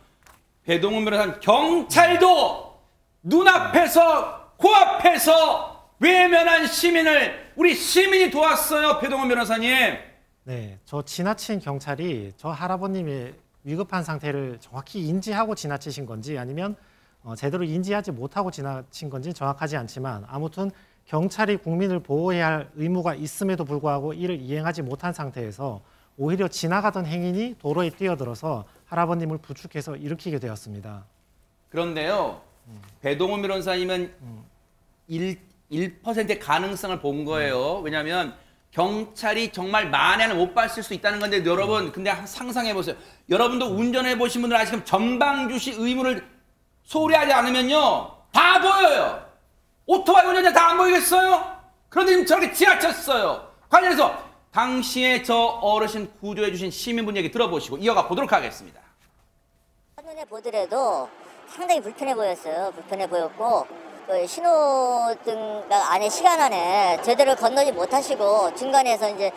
배동훈 변호사님 경찰도 눈앞에서 코앞에서 외면한 시민을 우리 시민이 도왔어요. 배동훈 변호사님. 네, 저 지나친 경찰이 저 할아버님의 위급한 상태를 정확히 인지하고 지나치신 건지 아니면 제대로 인지하지 못하고 지나친 건지 정확하지 않지만 아무튼 경찰이 국민을 보호해야 할 의무가 있음에도 불구하고 이를 이행하지 못한 상태에서 오히려 지나가던 행인이 도로에 뛰어들어서 할아버님을 부축해서 일으키게 되었습니다. 그런데요. 배동훈 변호사님은 1%의 가능성을 본 거예요. 왜냐하면 경찰이 정말 만에는 못 봤을 수 있다는 건데 여러분 근데 상상해 보세요. 여러분도 운전해 보신 분들 아시겠지만 전방주시 의무를 소홀히 하지 않으면요. 다 보여요. 오토바이 운전자 다 안 보이겠어요? 그런데 지금 저렇게 지나쳤어요. 관련해서 당시에 저 어르신 구조해 주신 시민분 얘기 들어보시고 이어가 보도록 하겠습니다. 한눈에 보더라도 상당히 불편해 보였어요. 불편해 보였고 신호등 안에 시간 안에 제대로 건너지 못하시고 중간에서 이제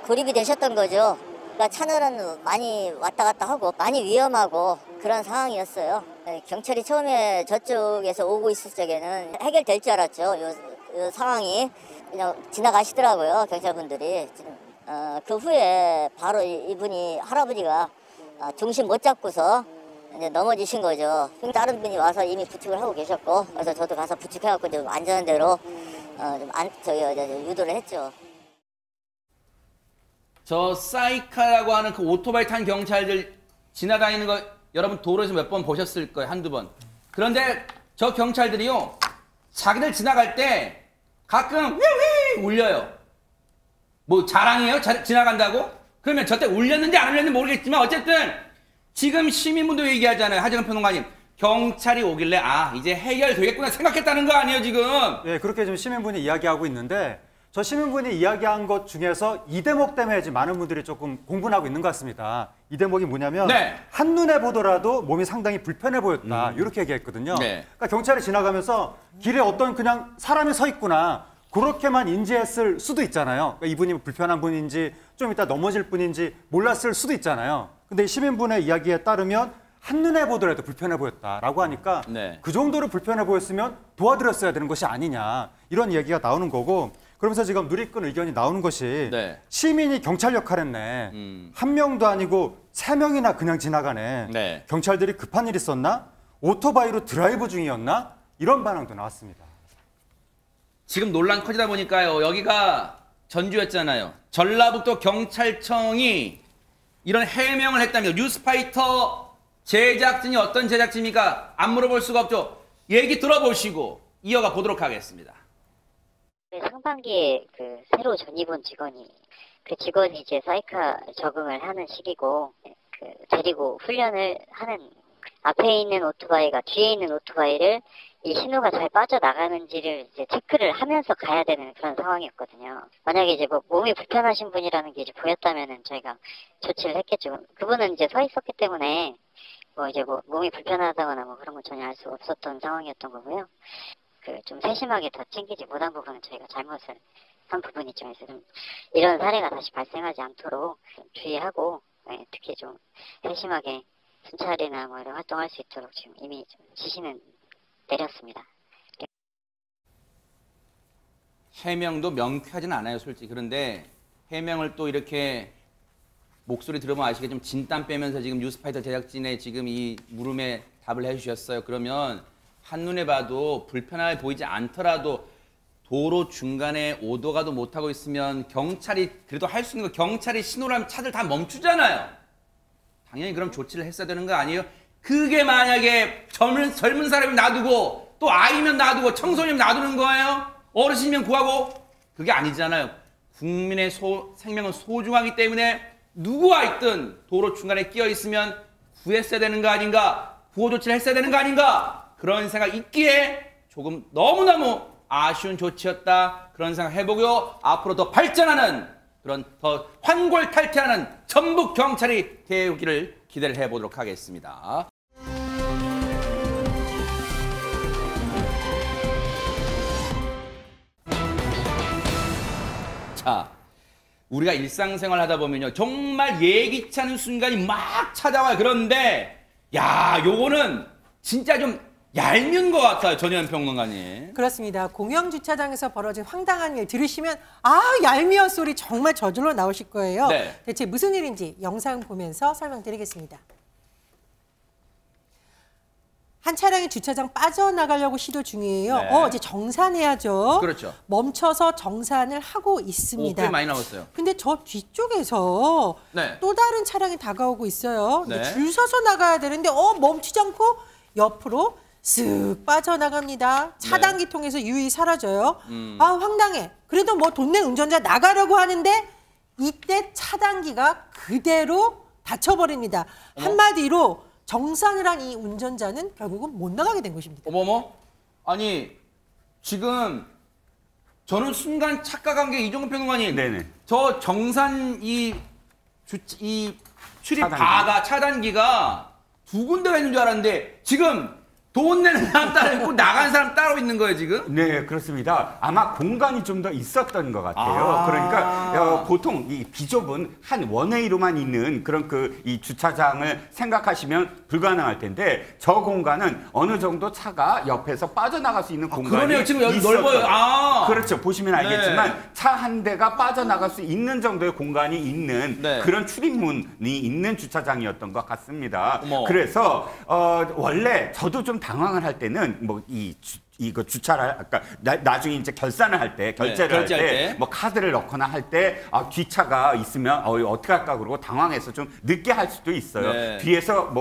고립이 되셨던 거죠. 그러니까 차들은 많이 왔다 갔다 하고 많이 위험하고 그런 상황이었어요. 경찰이 처음에 저쪽에서 오고 있을 적에는 해결될 줄 알았죠. 요 상황이 그냥 지나가시더라고요, 경찰분들이. 그 후에 바로 이분이 할아버지가 중심 못 잡고서 이제 넘어지신 거죠. 다른 분이 와서 이미 부축을 하고 계셨고, 그래서 저도 가서 부축해갖고 좀 안전한 데로 유도를 했죠. 저 사이카라고 하는 그 오토바이 탄 경찰들 지나다니는 거 여러분 도로에서 몇 번 보셨을 거예요. 한두 번. 그런데 저 경찰들이요, 자기들 지나갈 때 가끔 휘휘 울려요. 뭐 자랑이에요? 지나간다고? 그러면 저때 울렸는지 안 울렸는지 모르겠지만 어쨌든 지금 시민분도 얘기하잖아요. 하정은 평론가님. 경찰이 오길래 이제 해결되겠구나 생각했다는 거 아니에요, 지금? 예, 그렇게 지금 시민분이 이야기하고 있는데 저 시민분이 이야기한 것 중에서 이 대목 때문에 지금 많은 분들이 조금 공분하고 있는 것 같습니다. 이 대목이 뭐냐면 한눈에 보더라도 몸이 상당히 불편해 보였다. 이렇게 얘기했거든요. 그러니까 경찰이 지나가면서 길에 어떤 그냥 사람이 서 있구나. 그렇게만 인지했을 수도 있잖아요. 그러니까 이분이 불편한 분인지 좀 이따 넘어질 분인지 몰랐을 수도 있잖아요. 근데 시민분의 이야기에 따르면 한눈에 보더라도 불편해 보였다라고 하니까 그 정도로 불편해 보였으면 도와드렸어야 되는 것이 아니냐. 이런 얘기가 나오는 거고 그러면서 지금 누리꾼 의견이 나오는 것이 시민이 경찰 역할 했네. 한 명도 아니고 3명이나 그냥 지나가네. 경찰들이 급한 일 있었나? 오토바이로 드라이브 중이었나? 이런 반응도 나왔습니다. 지금 논란 커지다 보니까요. 여기가 전주였잖아요. 전라북도 경찰청이 이런 해명을 했답니다. 뉴스파이터 제작진이 어떤 제작진입니까? 안 물어볼 수가 없죠. 얘기 들어보시고 이어가 보도록 하겠습니다. 상반기에 그 새로 전입 온 직원이 그 직원이 이제 사이카 적응을 하는 시기고 그 데리고 훈련을 하는 앞에 있는 오토바이가 뒤에 있는 오토바이를 이 신호가 잘 빠져나가는지를 이제 체크를 하면서 가야 되는 그런 상황이었거든요. 만약에 이제 뭐 몸이 불편하신 분이라는 게 이제 보였다면은 저희가 조치를 했겠죠. 그분은 이제 서 있었기 때문에 뭐 이제 뭐 몸이 불편하다거나 뭐 그런 건 전혀 알 수 없었던 상황이었던 거고요. 그 좀 세심하게 더 챙기지 못한 부분은 저희가 잘못을 한 부분이죠. 그래서 좀 이런 사례가 다시 발생하지 않도록 좀 주의하고 특히 좀 세심하게 순찰이나 뭐 이런 활동할 수 있도록 지금 이미 좀 지시는 내렸습니다. 해명도 명쾌하진 않아요, 솔직히. 그런데 해명을 또 이렇게 목소리 들으면 아시겠지만 진땀 빼면서 지금 뉴스파이터 제작진의 지금 이 물음에 답을 해주셨어요. 그러면 한눈에 봐도 불편하게 보이지 않더라도 도로 중간에 오도가도 못하고 있으면 경찰이 그래도 할 수 있는 거 경찰이 신호를 하면 차들 다 멈추잖아요. 당연히 그럼 조치를 했어야 되는 거 아니에요? 그게 만약에 젊은 사람이 놔두고 또 아이면 놔두고 청소년 놔두는 거예요? 어르신이면 구하고? 그게 아니잖아요. 국민의 생명은 소중하기 때문에 누구와 있든 도로 중간에 끼어 있으면 구했어야 되는 거 아닌가? 구호 조치를 했어야 되는 거 아닌가? 그런 생각 있기에 조금 너무너무 아쉬운 조치였다. 그런 생각 해보고요. 앞으로 더 발전하는 그런 더 환골탈태하는 전북 경찰이 되기를 기대를 해보도록 하겠습니다. 자, 우리가 일상생활 하다 보면요. 정말 예기치 않은 순간이 막 찾아와요. 그런데 야, 요거는 진짜 좀 얄미운 것 같아요. 전현 평론가님. 그렇습니다. 공영주차장에서 벌어진 황당한 일 들으시면 얄미운 소리 정말 저절로 나오실 거예요. 대체 무슨 일인지 영상 보면서 설명드리겠습니다. 한 차량이 주차장 빠져나가려고 시도 중이에요. 이제 정산해야죠. 그렇죠. 멈춰서 정산을 하고 있습니다. 꽤 많이 나왔어요. 근데 저 뒤쪽에서 또 다른 차량이 다가오고 있어요. 줄 서서 나가야 되는데 멈추지 않고 옆으로 쓱 빠져나갑니다. 차단기 통해서 유유히 사라져요. 황당해. 그래도 뭐 돈 낸 운전자 나가려고 하는데 이때 차단기가 그대로 닫혀버립니다. 한마디로 정산을 한 이 운전자는 결국은 못 나가게 된 것입니다. 어머머? 아니 지금 저는 순간 착각한 게 이종근 평론가님. 저 정산 이 출입 차단기가 두 군데가 있는 줄 알았는데 지금 돈 내는 사람 따로 있고 나간 사람 따로 있는 거예요 지금? 네, 그렇습니다. 아마 공간이 좀 더 있었던 것 같아요. 그러니까 보통 이 비좁은 한 원웨이로만 있는 그런 이 주차장을 생각하시면 불가능할 텐데 저 공간은 어느 정도 차가 옆에서 빠져나갈 수 있는 공간이 그러네요. 지금 여기 넓어요. 그렇죠. 보시면 알겠지만 차 한 대가 빠져나갈 수 있는 정도의 공간이 있는 그런 출입문이 있는 주차장이었던 것 같습니다. 그래서 원래 저도 좀 당황을 할 때는 이거 주차를 아까 나중에 이제 결산을 할 때 결제를 할 때 뭐 카드를 넣거나 할 때 뒷차가 있으면 어떻게 할까 그러고 당황해서 좀 늦게 할 수도 있어요. 뒤에서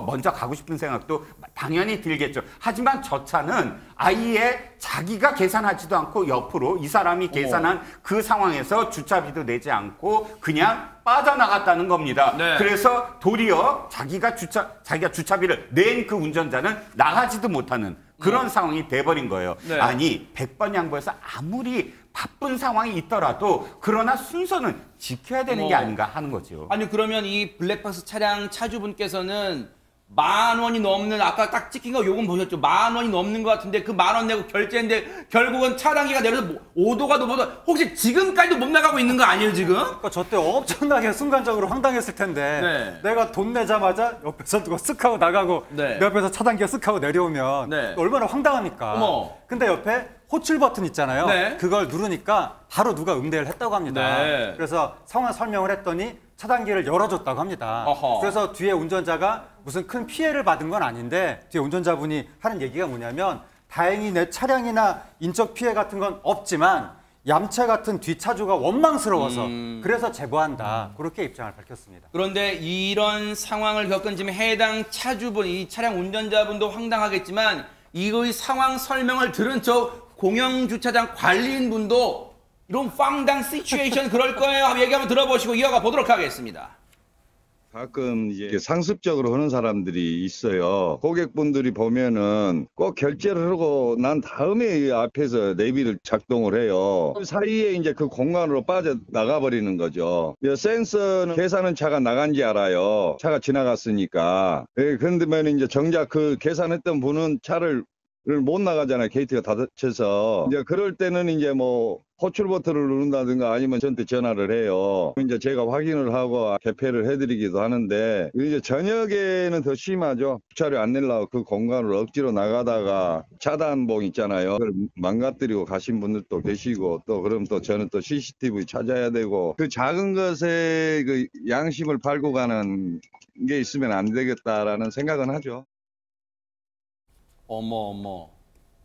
먼저 가고 싶은 생각도 당연히 들겠죠. 하지만 저 차는 아예 자기가 계산하지도 않고 옆으로 이 사람이 계산한 그 상황에서 주차비도 내지 않고 그냥 빠져나갔다는 겁니다. 그래서 도리어 자기가 주차비를 낸 그 운전자는 나가지도 못하는 그런 상황이 돼버린 거예요. 아니 100번 양보해서 아무리 바쁜 상황이 있더라도 그러나 순서는 지켜야 되는 게 아닌가 하는 거죠. 아니 그러면 이 블랙박스 차량 차주분께서는 10,000원이 넘는 아까 딱 찍힌 거 요금 보셨죠? 10,000원이 넘는 것 같은데 그 10,000원 내고 결제했는데 결국은 차단기가 내려서 5도가 넘어서 혹시 지금까지도 못 나가고 있는 거 아니에요 지금? 그러니까 저 때 엄청나게 순간적으로 황당했을 텐데 내가 돈 내자마자 옆에서 누가 쓱 하고 나가고 내 옆에서 차단기가 쓱 하고 내려오면 얼마나 황당합니까? 근데 옆에 호출 버튼 있잖아요. 그걸 누르니까 바로 누가 응대를 했다고 합니다. 그래서 상황 설명을 했더니 차단기를 열어줬다고 합니다. 그래서 뒤에 운전자가 무슨 큰 피해를 받은 건 아닌데 뒤에 운전자분이 하는 얘기가 뭐냐면 다행히 내 차량이나 인적 피해 같은 건 없지만 얌체 같은 뒷차주가 원망스러워서 그래서 제보한다. 그렇게 입장을 밝혔습니다. 그런데 이런 상황을 겪은 지금 해당 차주분, 이 차량 운전자분도 황당하겠지만 이거의 상황 설명을 들은 저 공영주차장 관리인분도 이런 황당 시츄에이션 그럴 거예요. 얘기 한번 들어보시고 이어가 보도록 하겠습니다. 가끔 이제 상습적으로 하는 사람들이 있어요. 고객분들이 보면은 꼭 결제를 하고 난 다음에 앞에서 내비를 작동을 해요. 그 사이에 이제 그 공간으로 빠져나가 버리는 거죠. 센서는 계산은 차가 나간지 알아요. 차가 지나갔으니까. 그런데 이제 정작 그 계산했던 분은 차를 못 나가잖아요. 게이트가 닫혀서. 이제 그럴 때는 이제 호출 버튼을 누른다든가 아니면 저한테 전화를 해요. 이제 제가 확인을 하고 개폐를 해드리기도 하는데 이제 저녁에는 더 심하죠. 주차료 안 내려고 그 공간을 억지로 나가다가 차단봉 있잖아요. 그걸 망가뜨리고 가신 분들도 계시고 또 그럼 또 저는 또 CCTV 찾아야 되고 그 작은 것에 그 양심을 팔고 가는 게 있으면 안 되겠다라는 생각은 하죠. 어머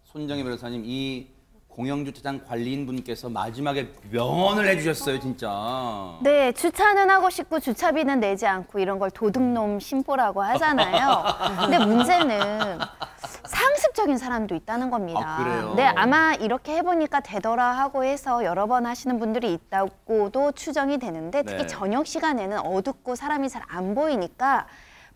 손정희 변호사님 이 공영주차장 관리인분께서 마지막에 명언을 해주셨어요 진짜. 네, 주차는 하고 싶고 주차비는 내지 않고 이런 걸 도둑놈 심보라고 하잖아요. 근데 문제는 상습적인 사람도 있다는 겁니다. 그래요? 네, 아마 이렇게 해보니까 되더라 하고 해서 여러 번 하시는 분들이 있다고도 추정이 되는데 특히 저녁 시간에는 어둡고 사람이 잘 안 보이니까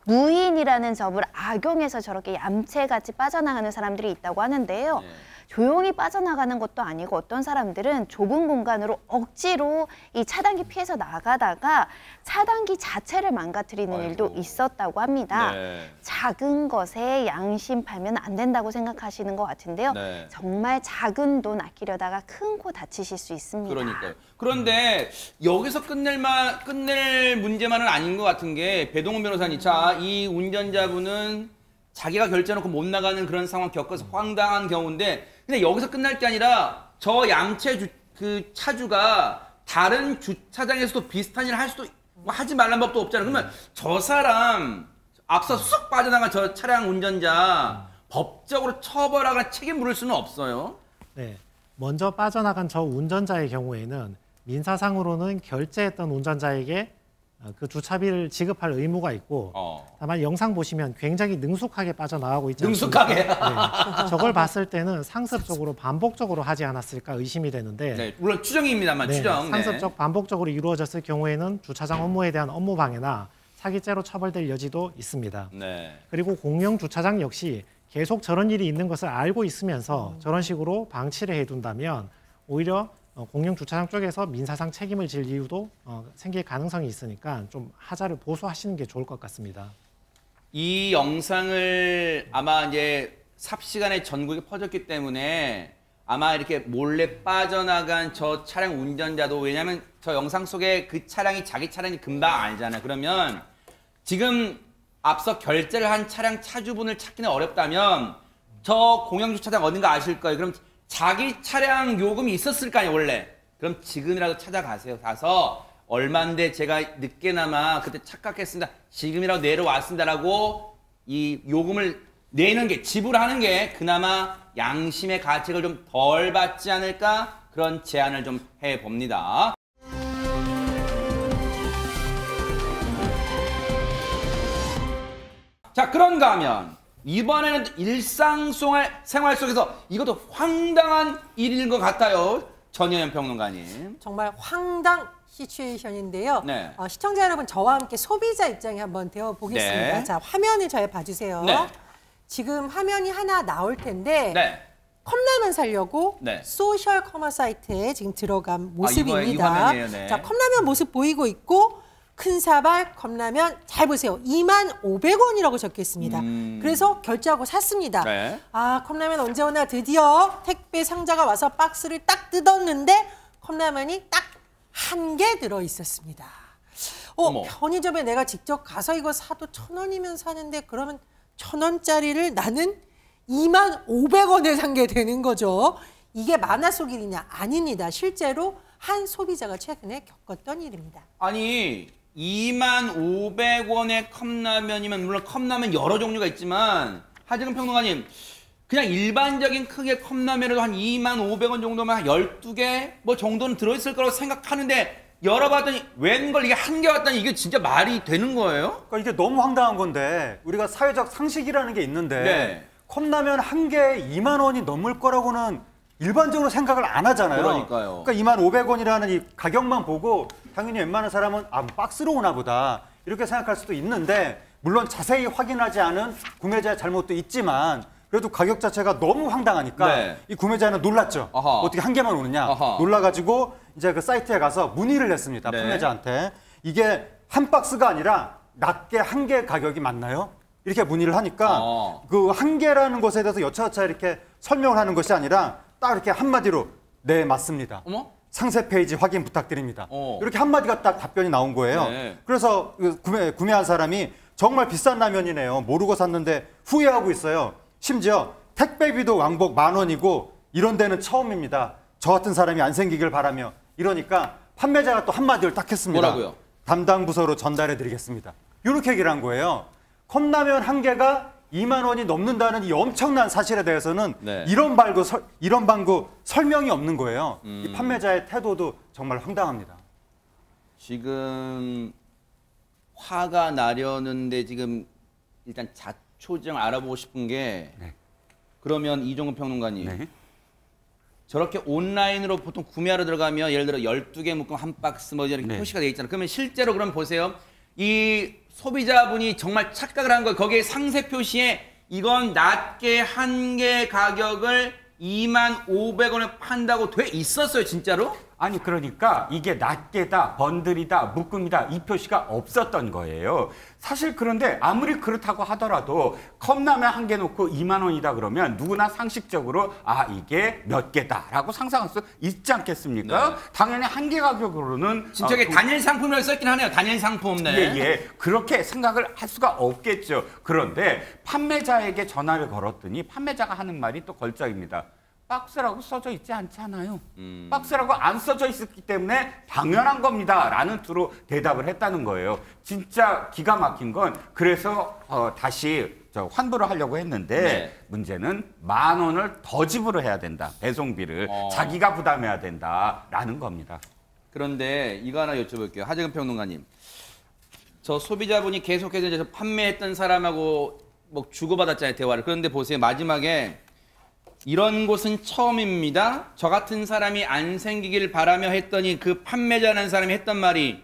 무인이라는 점을 악용해서 저렇게 얌체같이 빠져나가는 사람들이 있다고 하는데요. 조용히 빠져나가는 것도 아니고 어떤 사람들은 좁은 공간으로 억지로 이 차단기 피해서 나가다가 차단기 자체를 망가뜨리는 일도 있었다고 합니다. 작은 것에 양심 팔면 안 된다고 생각하시는 것 같은데요. 정말 작은 돈 아끼려다가 큰 코 다치실 수 있습니다. 그러니까요. 그런데 여기서 끝낼 문제만은 아닌 것 같은 게 배동훈 변호사님, 자, 이 운전자분은 자기가 결제해놓고 못 나가는 그런 상황 겪어서 황당한 경우인데 근데 여기서 끝날 게 아니라 저 얌체 그 차주가 다른 주차장에서도 비슷한 일을 할 수도 하지 말란 법도 없잖아요. 그러면 저 사람 앞서 쑥 빠져나간 저 차량 운전자 법적으로 처벌하거나 책임 물을 수는 없어요. 네, 먼저 빠져나간 저 운전자의 경우에는 민사상으로는 결제했던 운전자에게 그 주차비를 지급할 의무가 있고 다만 영상 보시면 굉장히 능숙하게 빠져나가고 있지 않습니까? 능숙하게? 네, 저걸 봤을 때는 상습적으로 반복적으로 하지 않았을까 의심이 되는데 네, 물론 추정입니다만 추정. 상습적 반복적으로 이루어졌을 경우에는 주차장 업무에 대한 업무 방해나 사기죄로 처벌될 여지도 있습니다. 그리고 공영 주차장 역시 계속 저런 일이 있는 것을 알고 있으면서 저런 식으로 방치를 해둔다면 오히려 공영 주차장 쪽에서 민사상 책임을 질 이유도 생길 가능성이 있으니까 좀 하자를 보수하시는 게 좋을 것 같습니다. 이 영상을 아마 이제 삽시간에 전국에 퍼졌기 때문에 아마 이렇게 몰래 빠져나간 저 차량 운전자도, 왜냐면 저 영상 속에 그 차량이 자기 차량이 금방 알잖아요. 그러면 지금 앞서 결제를 한 차량 차주분을 찾기는 어렵다면 저 공영주차장 어딘가 아실 거예요. 그럼 자기 차량 요금이 있었을 거 아니에요, 원래. 그럼 지금이라도 찾아가세요. 가서 얼만데 제가 늦게나마 그때 착각했습니다. 지금이라도 내려왔습니다라고 이 요금을 내는 게, 지불하는 게 그나마 양심의 가책을 좀 덜 받지 않을까, 그런 제안을 좀 해봅니다. 자, 그런가 하면 이번에는 일상생활 속에서 이것도 황당한 일인 것 같아요. 전혜연 평론가님. 정말 황당 시츄에이션인데요. 네. 시청자 여러분, 저와 함께 소비자 입장에 한번 되어보겠습니다. 네. 자, 화면을 잘 봐주세요. 네. 지금 화면이 하나 나올 텐데 네. 컵라면 사려고 네. 소셜 커머 사이트에 지금 들어간 모습입니다. 이 화면이에요, 네. 자, 컵라면 모습 보이고 있고, 큰 사발 컵라면 잘 보세요. 25,500원이라고 적혀 있습니다. 그래서 결제하고 샀습니다. 네. 아, 컵라면 언제 오나. 드디어 택배 상자가 와서 박스를 딱 뜯었는데 컵라면이 딱 한 개 들어 있었습니다. 편의점에 내가 직접 가서 이거 사도 1,000원이면 사는데, 그러면 1,000원짜리를 나는 25,500원에 산 게 되는 거죠. 이게 만화 속 일이냐? 아닙니다. 실제로 한 소비자가 최근에 겪었던 일입니다. 아니, 25,500원의 컵라면이면, 물론 컵라면 여러 종류가 있지만, 하재근 평론가님, 그냥 일반적인 크기의 컵라면에도 한 25,500원 정도면 한 12개 뭐 정도는 들어있을 거라고 생각하는데, 열어봤더니 웬걸 이게 한 개 왔다니, 이게 진짜 말이 되는 거예요? 그러니까 이게 너무 황당한 건데, 우리가 사회적 상식이라는 게 있는데 네. 컵라면 한 개에 2만 원이 넘을 거라고는 일반적으로 생각을 안 하잖아요. 그러니까요. 그러니까 25,500원이라는 이 가격만 보고 당연히 웬만한 사람은 박스로 오나 보다 이렇게 생각할 수도 있는데, 물론 자세히 확인하지 않은 구매자의 잘못도 있지만 그래도 가격 자체가 너무 황당하니까 네. 이 구매자는 놀랐죠. 아하. 어떻게 한 개만 오느냐. 아하. 놀라가지고 이제 그 사이트에 가서 문의를 했습니다. 네. 판매자한테. 이게 한 박스가 아니라 낱개 한 개 가격이 맞나요? 이렇게 문의를 하니까 그 한 개라는 것에 대해서 여차저차 이렇게 설명을 하는 것이 아니라 딱 이렇게 한마디로 네, 맞습니다. 어머? 상세 페이지 확인 부탁드립니다. 이렇게 한마디가 딱 답변이 나온 거예요. 네. 그래서 구매한 사람이 정말 비싼 라면이네요. 모르고 샀는데 후회하고 있어요. 심지어 택배비도 왕복 10,000원이고 이런 데는 처음입니다. 저 같은 사람이 안 생기길 바라며, 이러니까 판매자가 또 한마디를 딱 했습니다. 뭐라고요? 담당 부서로 전달해 드리겠습니다. 이렇게 얘기를 한 거예요. 컵라면 한 개가 2만 원이 넘는다는 이 엄청난 사실에 대해서는 네. 이런 방구 설명이 없는 거예요. 이 판매자의 태도도 정말 황당합니다. 지금 화가 나려는데 지금 일단 자초지종 알아보고 싶은 게, 네. 그러면 이종근 평론가님, 네. 저렇게 온라인으로 보통 구매하러 들어가면 예를 들어 12개 묶음 한 박스 뭐 이렇게 네. 표시가 돼 있잖아요. 그러면 실제로 그럼 보세요. 이 소비자분이 정말 착각을 한 거예요. 거기에 상세 표시에 이건 낱개 한 개 가격을 25,500원에 판다고 돼 있었어요, 진짜로? 아니, 그러니까 이게 낱개다, 번들이다, 묶음이다, 이 표시가 없었던 거예요. 사실 그런데 아무리 그렇다고 하더라도 컵라면 한 개 놓고 2만 원이다 그러면 누구나 상식적으로 이게 몇 개다라고 상상할 수 있지 않겠습니까? 네. 당연히 한 개 가격으로는 진짜 이게 단일 상품이라고 써있긴 하네요. 단일 상품. 네. 예. 그렇게 생각을 할 수가 없겠죠. 그런데 판매자에게 전화를 걸었더니 판매자가 하는 말이 또 걸작입니다. 박스라고 써져 있지 않잖아요. 박스라고 안 써져 있었기 때문에 당연한 겁니다 라는 투로 대답을 했다는 거예요. 진짜 기가 막힌 건, 그래서 다시 환불을 하려고 했는데 네. 문제는 10,000원을 더 지불해야 된다. 배송비를 자기가 부담해야 된다라는 겁니다. 그런데 이거 하나 여쭤볼게요. 하재근 평론가님. 저 소비자분이 계속해서 이제 판매했던 사람하고 뭐 주고받았잖아요, 대화를. 그런데 보세요. 마지막에 이런 곳은 처음입니다. 저 같은 사람이 안 생기길 바라며 했더니 그 판매자라는 사람이 했던 말이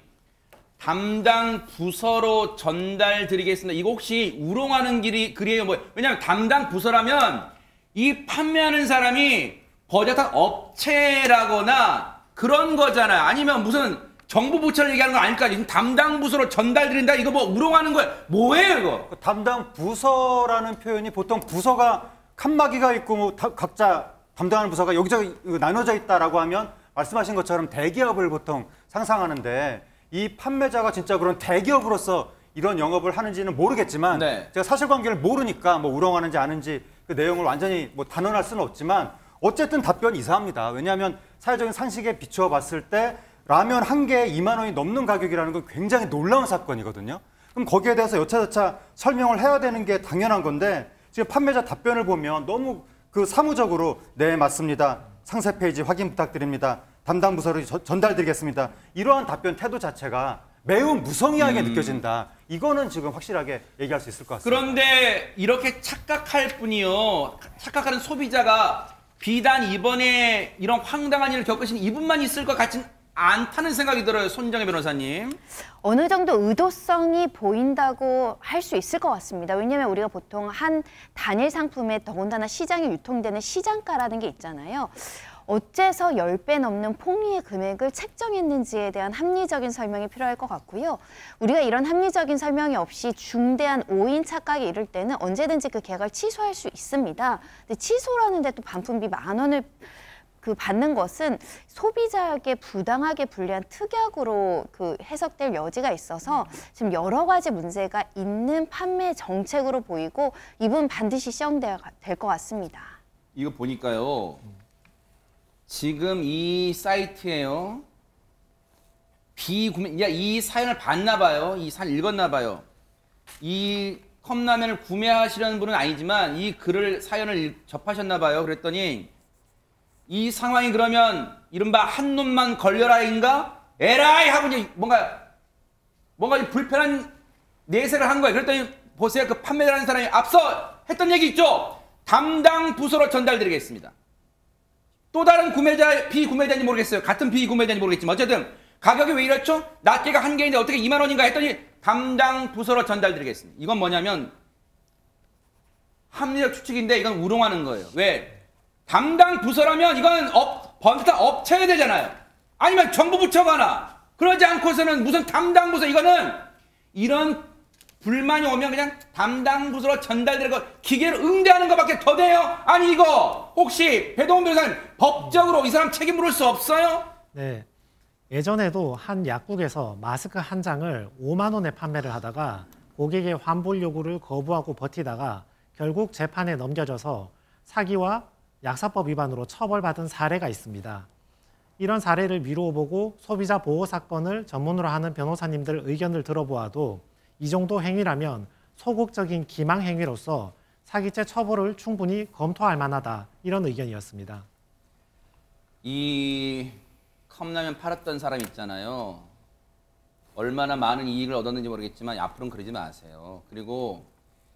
담당 부서로 전달드리겠습니다. 이거 혹시 우롱하는 글이에요? 뭐, 왜냐하면 담당 부서라면 이 판매하는 사람이 버젓한 업체라거나 그런 거잖아요. 아니면 무슨 정부 부처를 얘기하는 거 아닐까? 담당 부서로 전달드린다? 이거 뭐 우롱하는 거예요? 뭐예요, 이거? 담당 부서라는 표현이 보통 부서가 칸막이가 있고 뭐 각자 담당하는 부서가 여기저기 나눠져 있다라고 하면 말씀하신 것처럼 대기업을 보통 상상하는데 이 판매자가 진짜 그런 대기업으로서 이런 영업을 하는지는 모르겠지만 네. 제가 사실관계를 모르니까 뭐 우롱하는지 아는지 그 내용을 완전히 뭐 단언할 수는 없지만 어쨌든 답변이 이상합니다. 왜냐하면 사회적인 상식에 비추어 봤을 때 라면 한 개에 2만 원이 넘는 가격이라는 건 굉장히 놀라운 사건이거든요. 그럼 거기에 대해서 여차저차 설명을 해야 되는 게 당연한 건데 지금 판매자 답변을 보면 너무 그 사무적으로 네 맞습니다. 상세 페이지 확인 부탁드립니다. 담당 부서로 전달드리겠습니다. 이러한 답변 태도 자체가 매우 무성의하게 느껴진다. 이거는 지금 확실하게 얘기할 수 있을 것 같습니다. 그런데 이렇게 착각할 뿐이요. 착각하는 소비자가 비단 이번에 이런 황당한 일을 겪으신 이분만 있을 것 같진 않다는 생각이 들어요. 손정혜 변호사님. 어느 정도 의도성이 보인다고 할 수 있을 것 같습니다. 왜냐하면 우리가 보통 한 단일 상품에 더군다나 시장에 유통되는 시장가라는 게 있잖아요. 어째서 10배 넘는 폭리의 금액을 책정했는지에 대한 합리적인 설명이 필요할 것 같고요. 우리가 이런 합리적인 설명이 없이 중대한 오인 착각에 이를 때는 언제든지 그 계약을 취소할 수 있습니다. 근데 취소라는데 또 반품비 10,000원을 받는 것은 소비자에게 부당하게 불리한 특약으로 해석될 여지가 있어서 지금 여러 가지 문제가 있는 판매 정책으로 보이고 이분 반드시 시정돼야 될 것 같습니다. 이거 보니까요. 지금 이 사이트에요. 비구매, 이 사연을 봤나 봐요. 이 사연 읽었나 봐요. 이 컵라면을 구매하시려는 분은 아니지만 이 글을 사연을 접하셨나 봐요. 그랬더니 이 상황이 그러면 이른바 한 놈만 걸려라인가? 에라이 하고 이제 뭔가 불편한 내색을 한 거예요. 그랬더니 보세요. 그 판매자라는 사람이 앞서 했던 얘기 있죠? 담당 부서로 전달드리겠습니다. 또 다른 구매자, 비구매자인지 모르겠어요. 같은 비구매자인지 모르겠지만 어쨌든 가격이 왜 이렇죠? 낱개가 한 개인데 어떻게 2만 원인가 했더니 담당 부서로 전달드리겠습니다. 이건 뭐냐면 합리적 추측인데 이건 우롱하는 거예요. 왜? 담당 부서라면 이건 번듯한 업체가 되잖아요. 아니면 정부 부처거나 그러지 않고서는 무슨 담당 부서 이거는 이런 불만이 오면 그냥 담당 부서로 전달되는 거 기계로 응대하는 것밖에 더 돼요? 아니 이거 혹시 배동훈 변호사님 법적으로 이 사람 책임 물을 수 없어요? 네. 예전에도 한 약국에서 마스크 한 장을 5만 원에 판매를 하다가 고객의 환불 요구를 거부하고 버티다가 결국 재판에 넘겨져서 사기와 약사법 위반으로 처벌받은 사례가 있습니다. 이런 사례를 미루어 보고 소비자 보호 사건을 전문으로 하는 변호사님들 의견을 들어보아도 이 정도 행위라면 소극적인 기망 행위로서 사기죄 처벌을 충분히 검토할 만하다. 이런 의견이었습니다. 이 컵라면 팔았던 사람 있잖아요. 얼마나 많은 이익을 얻었는지 모르겠지만 앞으로는 그러지 마세요. 그리고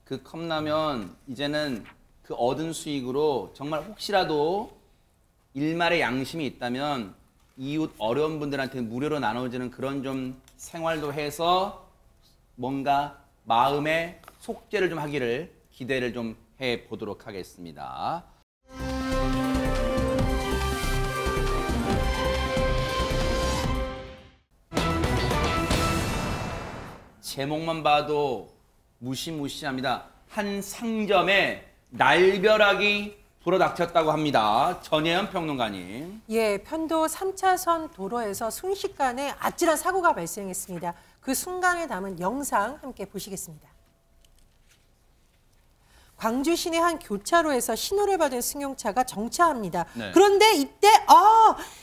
그 컵라면 이제는 그 얻은 수익으로 정말 혹시라도 일말의 양심이 있다면 이웃 어려운 분들한테 무료로 나눠주는 그런 좀 생활도 해서 뭔가 마음의 속죄를 좀 하기를 기대를 좀 해보도록 하겠습니다. 제목만 봐도 무시무시합니다. 한 상점에 날벼락이 불어닥쳤다고 합니다. 전혜연 평론가님. 예, 편도 3차선 도로에서 순식간에 아찔한 사고가 발생했습니다. 그 순간을 담은 영상 함께 보시겠습니다. 광주 시내 한 교차로에서 신호를 받은 승용차가 정차합니다. 네. 그런데 이때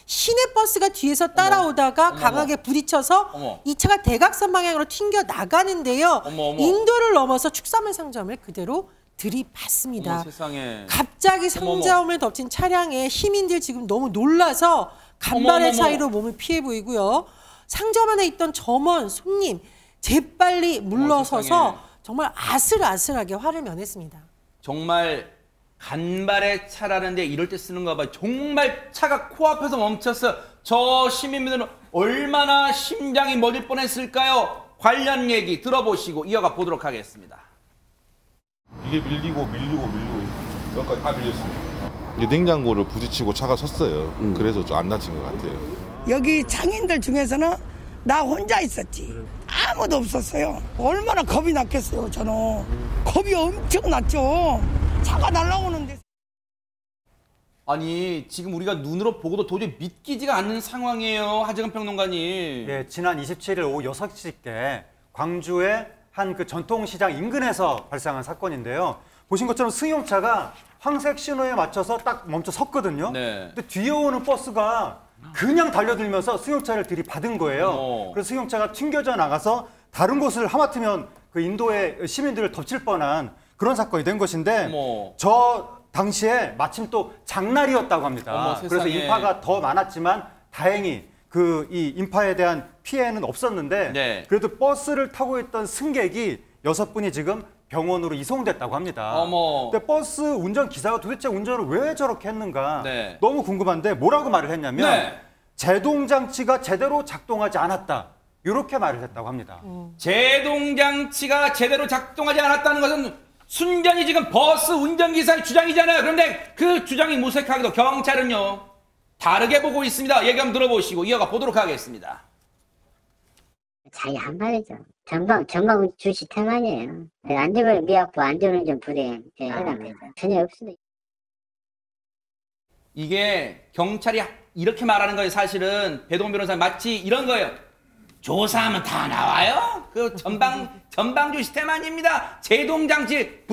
시내버스가 뒤에서 따라오다가 강하게 부딪혀서 이 차가 대각선 방향으로 튕겨 나가는데요. 인도를 넘어서 축산물 상점을 그대로 들이받습니다. 세상에. 갑자기 상점을 덮친 차량에 시민들 지금 너무 놀라서 간발의 차이로 몸을 피해 보이고요. 상점 안에 있던 점원, 손님 재빨리 물러서서 정말 아슬아슬하게 화를 면했습니다. 정말 간발의 차라는데 이럴 때 쓰는 거 봐. 정말 차가 코앞에서 멈췄어. 저 시민분들은 얼마나 심장이 멎을 뻔했을까요? 관련 얘기 들어보시고 이어가 보도록 하겠습니다. 이게 밀리고 여기까지 다 밀렸습니다. 이게 냉장고를 부딪히고 차가 섰어요. 그래서 좀 안 다친 것 같아요. 여기 장인들 중에서는 나 혼자 있었지. 아무도 없었어요. 얼마나 겁이 났겠어요, 저는. 겁이 엄청 났죠. 차가 날아오는데. 아니 지금 우리가 눈으로 보고도 도저히 믿기지가 않는 상황이에요. 하재근 평론가님. 예, 지난 27일 오후 6시께 광주의 한 그 전통시장 인근에서 발생한 사건인데요. 보신 것처럼 승용차가 황색 신호에 맞춰서 딱 멈춰 섰거든요. 네. 근데 뒤에 오는 버스가 그냥 달려들면서 승용차를 들이받은 거예요. 그래서 승용차가 튕겨져 나가서 다른 곳을 하마터면 그 인도의 시민들을 덮칠 뻔한 그런 사건이 된 것인데 저 당시에 마침 또 장날이었다고 합니다. 그래서 인파가 더 많았지만 다행히 이 인파에 대한 피해는 없었는데 그래도 버스를 타고 있던 승객이 6분이 지금 병원으로 이송됐다고 합니다. 근데 버스 운전기사가 도대체 운전을 왜 저렇게 했는가 너무 궁금한데 뭐라고 말을 했냐면 제동장치가 제대로 작동하지 않았다. 이렇게 말을 했다고 합니다. 제동장치가 제대로 작동하지 않았다는 것은 순전히 지금 버스 운전기사의 주장이잖아요. 그런데 그 주장이 무색하게도 경찰은요. 다르게 보고 있습니다. 얘기 한번 들어보시고 이어가 보도록 하겠습니다. 자기 한 말이죠. 전방 주시 태만이에요. 안전거리 미확보 안전운전 불이행 해당되죠. 전혀 없습니다. 이게 경찰이 이렇게 말하는 거예요. 사실은 배동원 변호사님 마치 이런 거예요. 조사하면 다 나와요. 그 전방주시 태만입니다. 제동장치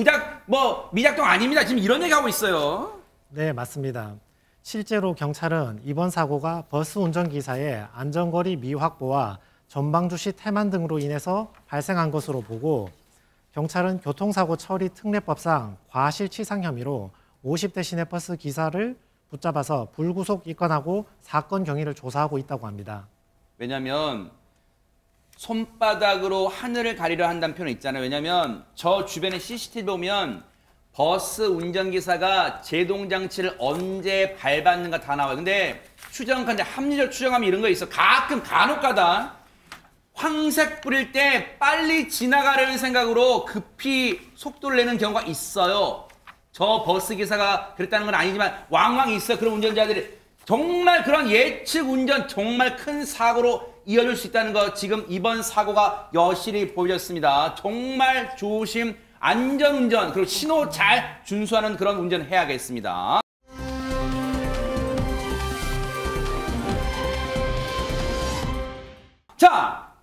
미작동 아닙니다. 지금 이런 얘기하고 있어요. 네, 맞습니다. 실제로 경찰은 이번 사고가 버스 운전기사의 안전거리 미확보와 전방주시 태만 등으로 인해서 발생한 것으로 보고 경찰은 교통사고 처리 특례법상 과실치상 혐의로 50대 시내버스 기사를 붙잡아서 불구속 입건하고 사건 경위를 조사하고 있다고 합니다. 왜냐하면 손바닥으로 하늘을 가리려 한다는 표현 있잖아요. 왜냐하면 저 주변에 CCTV 보면 버스 운전기사가 제동장치를 언제 밟았는가 다 나와요. 근데 합리적 추정하면 이런 거 있어. 간혹가다 황색 불일 때 빨리 지나가려는 생각으로 급히 속도를 내는 경우가 있어요. 저 버스 기사가 그랬다는 건 아니지만 왕왕 있어요. 그런 운전자들이. 정말 그런 예측 운전 정말 큰 사고로 이어질 수 있다는 거 지금 이번 사고가 여실히 보여졌습니다. 정말 조심, 안전운전, 그리고 신호 잘 준수하는 그런 운전을 해야겠습니다. 자,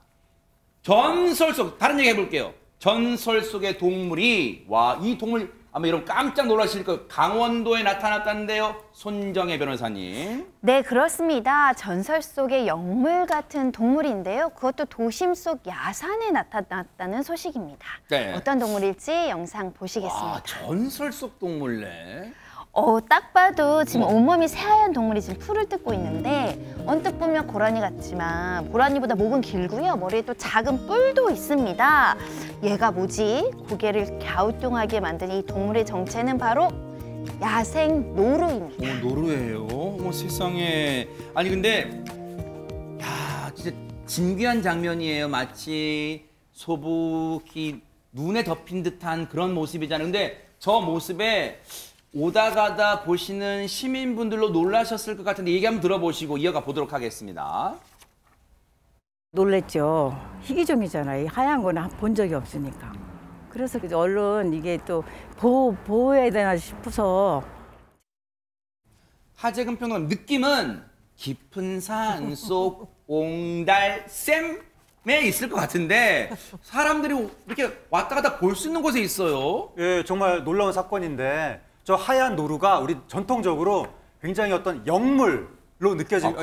전설 속, 다른 얘기 해볼게요. 전설 속의 동물이, 이 동물 아마 여러분 깜짝 놀라실 거예요. 강원도에 나타났다는데요. 손정혜 변호사님. 네, 그렇습니다. 전설 속의 영물 같은 동물인데요. 그것도 도심 속 야산에 나타났다는 소식입니다. 네. 어떤 동물일지 영상 보시겠습니다. 전설 속 동물래? 딱 봐도 지금 온몸이 새하얀 동물이 지금 풀을 뜯고 있는데 언뜻 보면 고라니 같지만 고라니보다 목은 길고요. 머리에 또 작은 뿔도 있습니다. 얘가 뭐지? 고개를 갸우뚱하게 만든 이 동물의 정체는 바로 야생 노루입니다. 노루예요? 어머 세상에. 아니 근데 진짜 진귀한 장면이에요. 마치 소복이 눈에 덮인 듯한 그런 모습이잖아요. 근데 저 모습에 오다 가다 보시는 시민분들로 놀라셨을 것 같은데 얘기 한번 들어보시고 이어가 보도록 하겠습니다. 놀랬죠. 희귀종이잖아요. 하얀 거는 본 적이 없으니까. 그래서 얼른 이게 또 보호해야 되나 싶어서. 하재근 평론가 느낌은 깊은 산 속 옹달샘에 있을 것 같은데 사람들이 이렇게 왔다 갔다 볼 수 있는 곳에 있어요. 예, 정말 놀라운 사건인데 저 하얀 노루가 우리 전통적으로 굉장히 어떤 영물로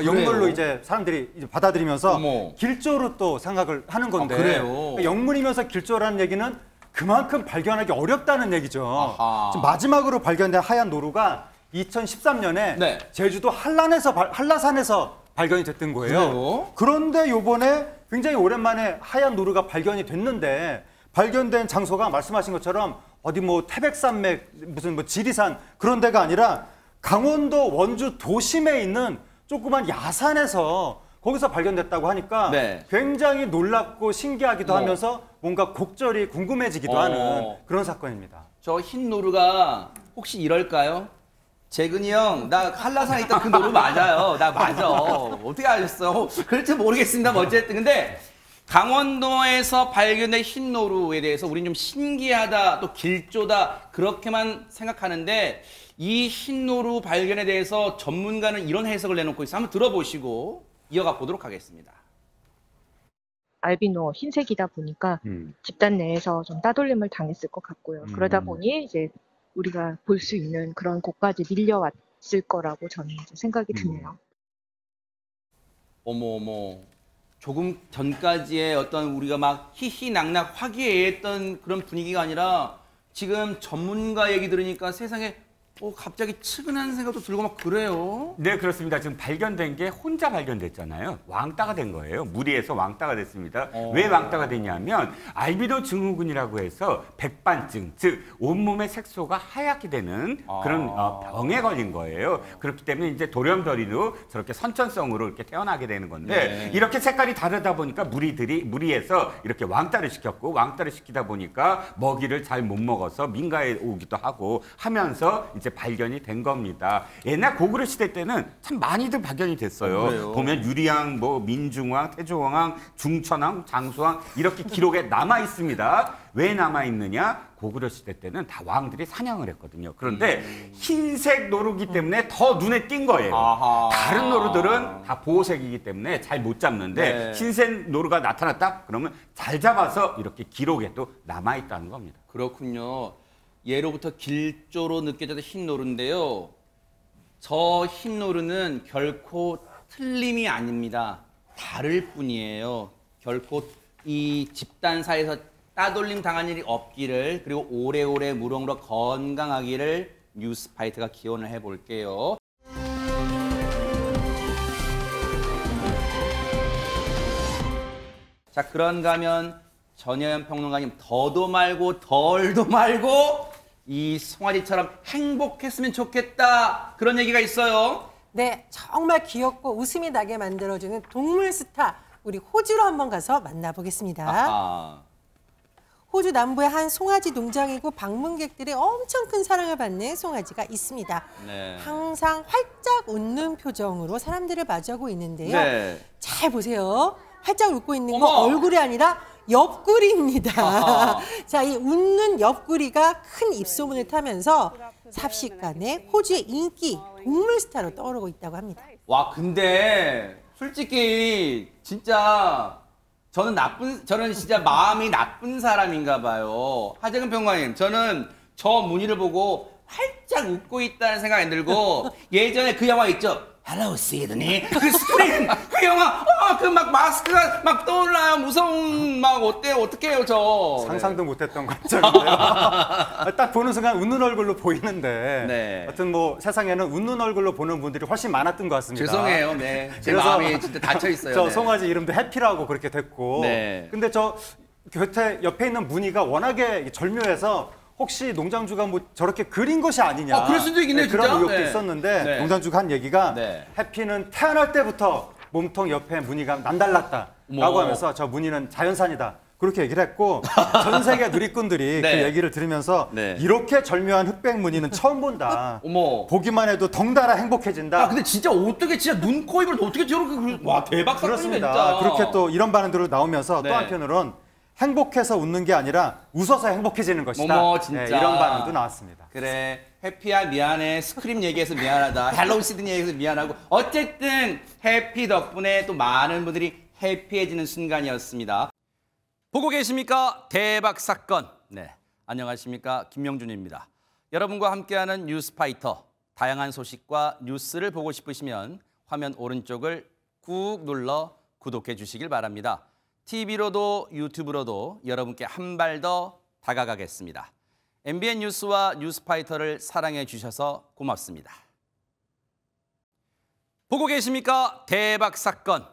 영물로 이제 사람들이 이제 받아들이면서 길조로 또 생각을 하는 건데 그래요? 영물이면서 길조라는 얘기는 그만큼 발견하기 어렵다는 얘기죠. 지금 마지막으로 발견된 하얀 노루가 2013년에 제주도 한라산에서 발견이 됐던 거예요. 그래요? 그런데 요번에 굉장히 오랜만에 하얀 노루가 발견이 됐는데 발견된 장소가 말씀하신 것처럼 어디 태백산맥 무슨 지리산 그런 데가 아니라 강원도 원주 도심에 있는 조그만 야산에서 거기서 발견됐다고 하니까 굉장히 놀랍고 신기하기도 하면서 뭔가 곡절이 궁금해지기도 하는 그런 사건입니다. 저 흰 노루가 혹시 이럴까요? 재근이 형, 나 한라산에 있던 그 노루 맞아요. 나 맞아. 어떻게 아셨어? 그럴지 모르겠습니다. 어쨌든 근데 강원도에서 발견된 흰노루에 대해서 우리는 좀 신기하다, 또 길조다 그렇게만 생각하는데 이 흰노루 발견에 대해서 전문가는 이런 해석을 내놓고 있어요. 한번 들어보시고 이어가 보도록 하겠습니다. 알비노 흰색이다 보니까 집단 내에서 좀 따돌림을 당했을 것 같고요. 그러다 보니 이제 우리가 볼 수 있는 그런 곳까지 밀려왔을 거라고 저는 이제 생각이 드네요. 어머. 조금 전까지의 어떤 우리가 막 희희낙낙 화기애애했던 그런 분위기가 아니라 지금 전문가 얘기 들으니까 세상에 갑자기 측은한 생각도 들고 막 그래요. 네, 그렇습니다. 지금 발견된 게 혼자 발견됐잖아요. 왕따가 된 거예요. 무리해서 왕따가 됐습니다. 왜 왕따가 됐냐면 알비노 증후군이라고 해서 백반증, 즉 온몸의 색소가 하얗게 되는 그런 병에 걸린 거예요. 그렇기 때문에 이제 돌연변이도 저렇게 선천성으로 이렇게 태어나게 되는 건데 이렇게 색깔이 다르다 보니까 무리해서 이렇게 왕따를 시켰고 왕따를 시키다 보니까 먹이를 잘 못 먹어서 민가에 오기도 하고 하면서 이제 발견이 된 겁니다. 옛날 고구려 시대 때는 참 많이들 발견이 됐어요. 보면 유리왕, 민중왕, 태조왕, 중천왕, 장수왕 이렇게 기록에 남아 있습니다. 왜 남아 있느냐? 고구려 시대 때는 다 왕들이 사냥을 했거든요. 그런데 흰색 노루기 때문에 더 눈에 띈 거예요. 다른 노루들은 다 보호색이기 때문에 잘 못 잡는데 흰색 노루가 나타났다? 그러면 잘 잡아서 이렇게 기록에 또 남아 있다는 겁니다. 그렇군요. 예로부터 길조로 느껴졌던 흰노루인데요. 저 흰노루는 결코 틀림이 아닙니다. 다를 뿐이에요. 결코 이 집단 사이에서 따돌림 당한 일이 없기를, 그리고 오래오래 무럭무럭 건강하기를 뉴스파이터가 기원을 해볼게요. 자, 그런가 하면 전혜연 평론가님 더도 말고 덜도 말고 이 송아지처럼 행복했으면 좋겠다, 그런 얘기가 있어요. 네, 정말 귀엽고 웃음이 나게 만들어주는 동물 스타, 우리 호주로 한번 가서 만나보겠습니다. 호주 남부의 한 송아지 농장이고 방문객들의 엄청 큰 사랑을 받는 송아지가 있습니다. 항상 활짝 웃는 표정으로 사람들을 맞이하고 있는데요. 잘 보세요. 활짝 웃고 있는 거 얼굴이 아니라 옆구리입니다. 자, 이 웃는 옆구리가 큰 입소문을 타면서 삽시간에 호주의 인기 동물 스타로 떠오르고 있다고 합니다. 와, 근데 솔직히 진짜 저는 진짜 마음이 나쁜 사람인가 봐요. 하재근 평론가님, 저는 저 무늬를 보고 활짝 웃고 있다는 생각이 안 들고 예전에 그 영화 있죠? Hello, Sydney. 그 스크린, 그 영화, 그 막 마스크가 막 떠올라요. 무서운, 막 어때요? 어떡해요, 저. 상상도 못했던 감정인데요. 딱 보는 순간 웃는 얼굴로 보이는데, 하여튼 뭐 세상에는 웃는 얼굴로 보는 분들이 훨씬 많았던 것 같습니다. 죄송해요, 제 마음이 진짜 닫혀 있어요. 저 송아지 이름도 해피라고 그렇게 됐고, 근데 저 곁에 옆에 있는 무늬가 워낙에 절묘해서 혹시 농장주가 뭐 저렇게 그린 것이 아니냐. 그럴 수도 있겠네요, 그런 진짜. 의혹도 있었는데 농장주가 한 얘기가 해피는 태어날 때부터 몸통 옆에 무늬가 남달랐다라고 하면서 저 무늬는 자연산이다. 그렇게 얘기를 했고 전 세계 누리꾼들이 그 얘기를 들으면서 이렇게 절묘한 흑백 무늬는 처음 본다. 보기만 해도 덩달아 행복해진다. 근데 진짜 어떻게 진짜 눈, 코, 입을 어떻게 저렇게 와, 대박 사건이네, 그렇습니다. 진짜. 그렇게 또 이런 반응들로 나오면서 또 한편으로는 행복해서 웃는 게 아니라 웃어서 행복해지는 것이다. 진짜. 이런 반응도 나왔습니다. 그래, 해피야 미안해, 스크림 얘기해서 미안하다, 헬로우 시드니 얘기해서 미안하고, 어쨌든 해피 덕분에 또 많은 분들이 해피해지는 순간이었습니다. 보고 계십니까? 대박 사건. 안녕하십니까? 김명준입니다. 여러분과 함께하는 뉴스파이터. 다양한 소식과 뉴스를 보고 싶으시면 화면 오른쪽을 꾹 눌러 구독해 주시길 바랍니다. TV로도 유튜브로도 여러분께 한 발 더 다가가겠습니다. MBN 뉴스와 뉴스파이터를 사랑해 주셔서 고맙습니다. 보고 계십니까? 대박 사건.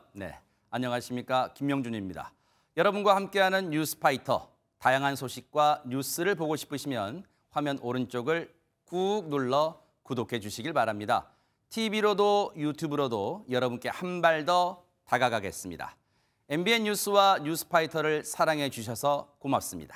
안녕하십니까? 김명준입니다. 여러분과 함께하는 뉴스파이터. 다양한 소식과 뉴스를 보고 싶으시면 화면 오른쪽을 꾹 눌러 구독해 주시길 바랍니다. TV로도 유튜브로도 여러분께 한 발 더 다가가겠습니다. MBN 뉴스와 뉴스파이터를 사랑해 주셔서 고맙습니다.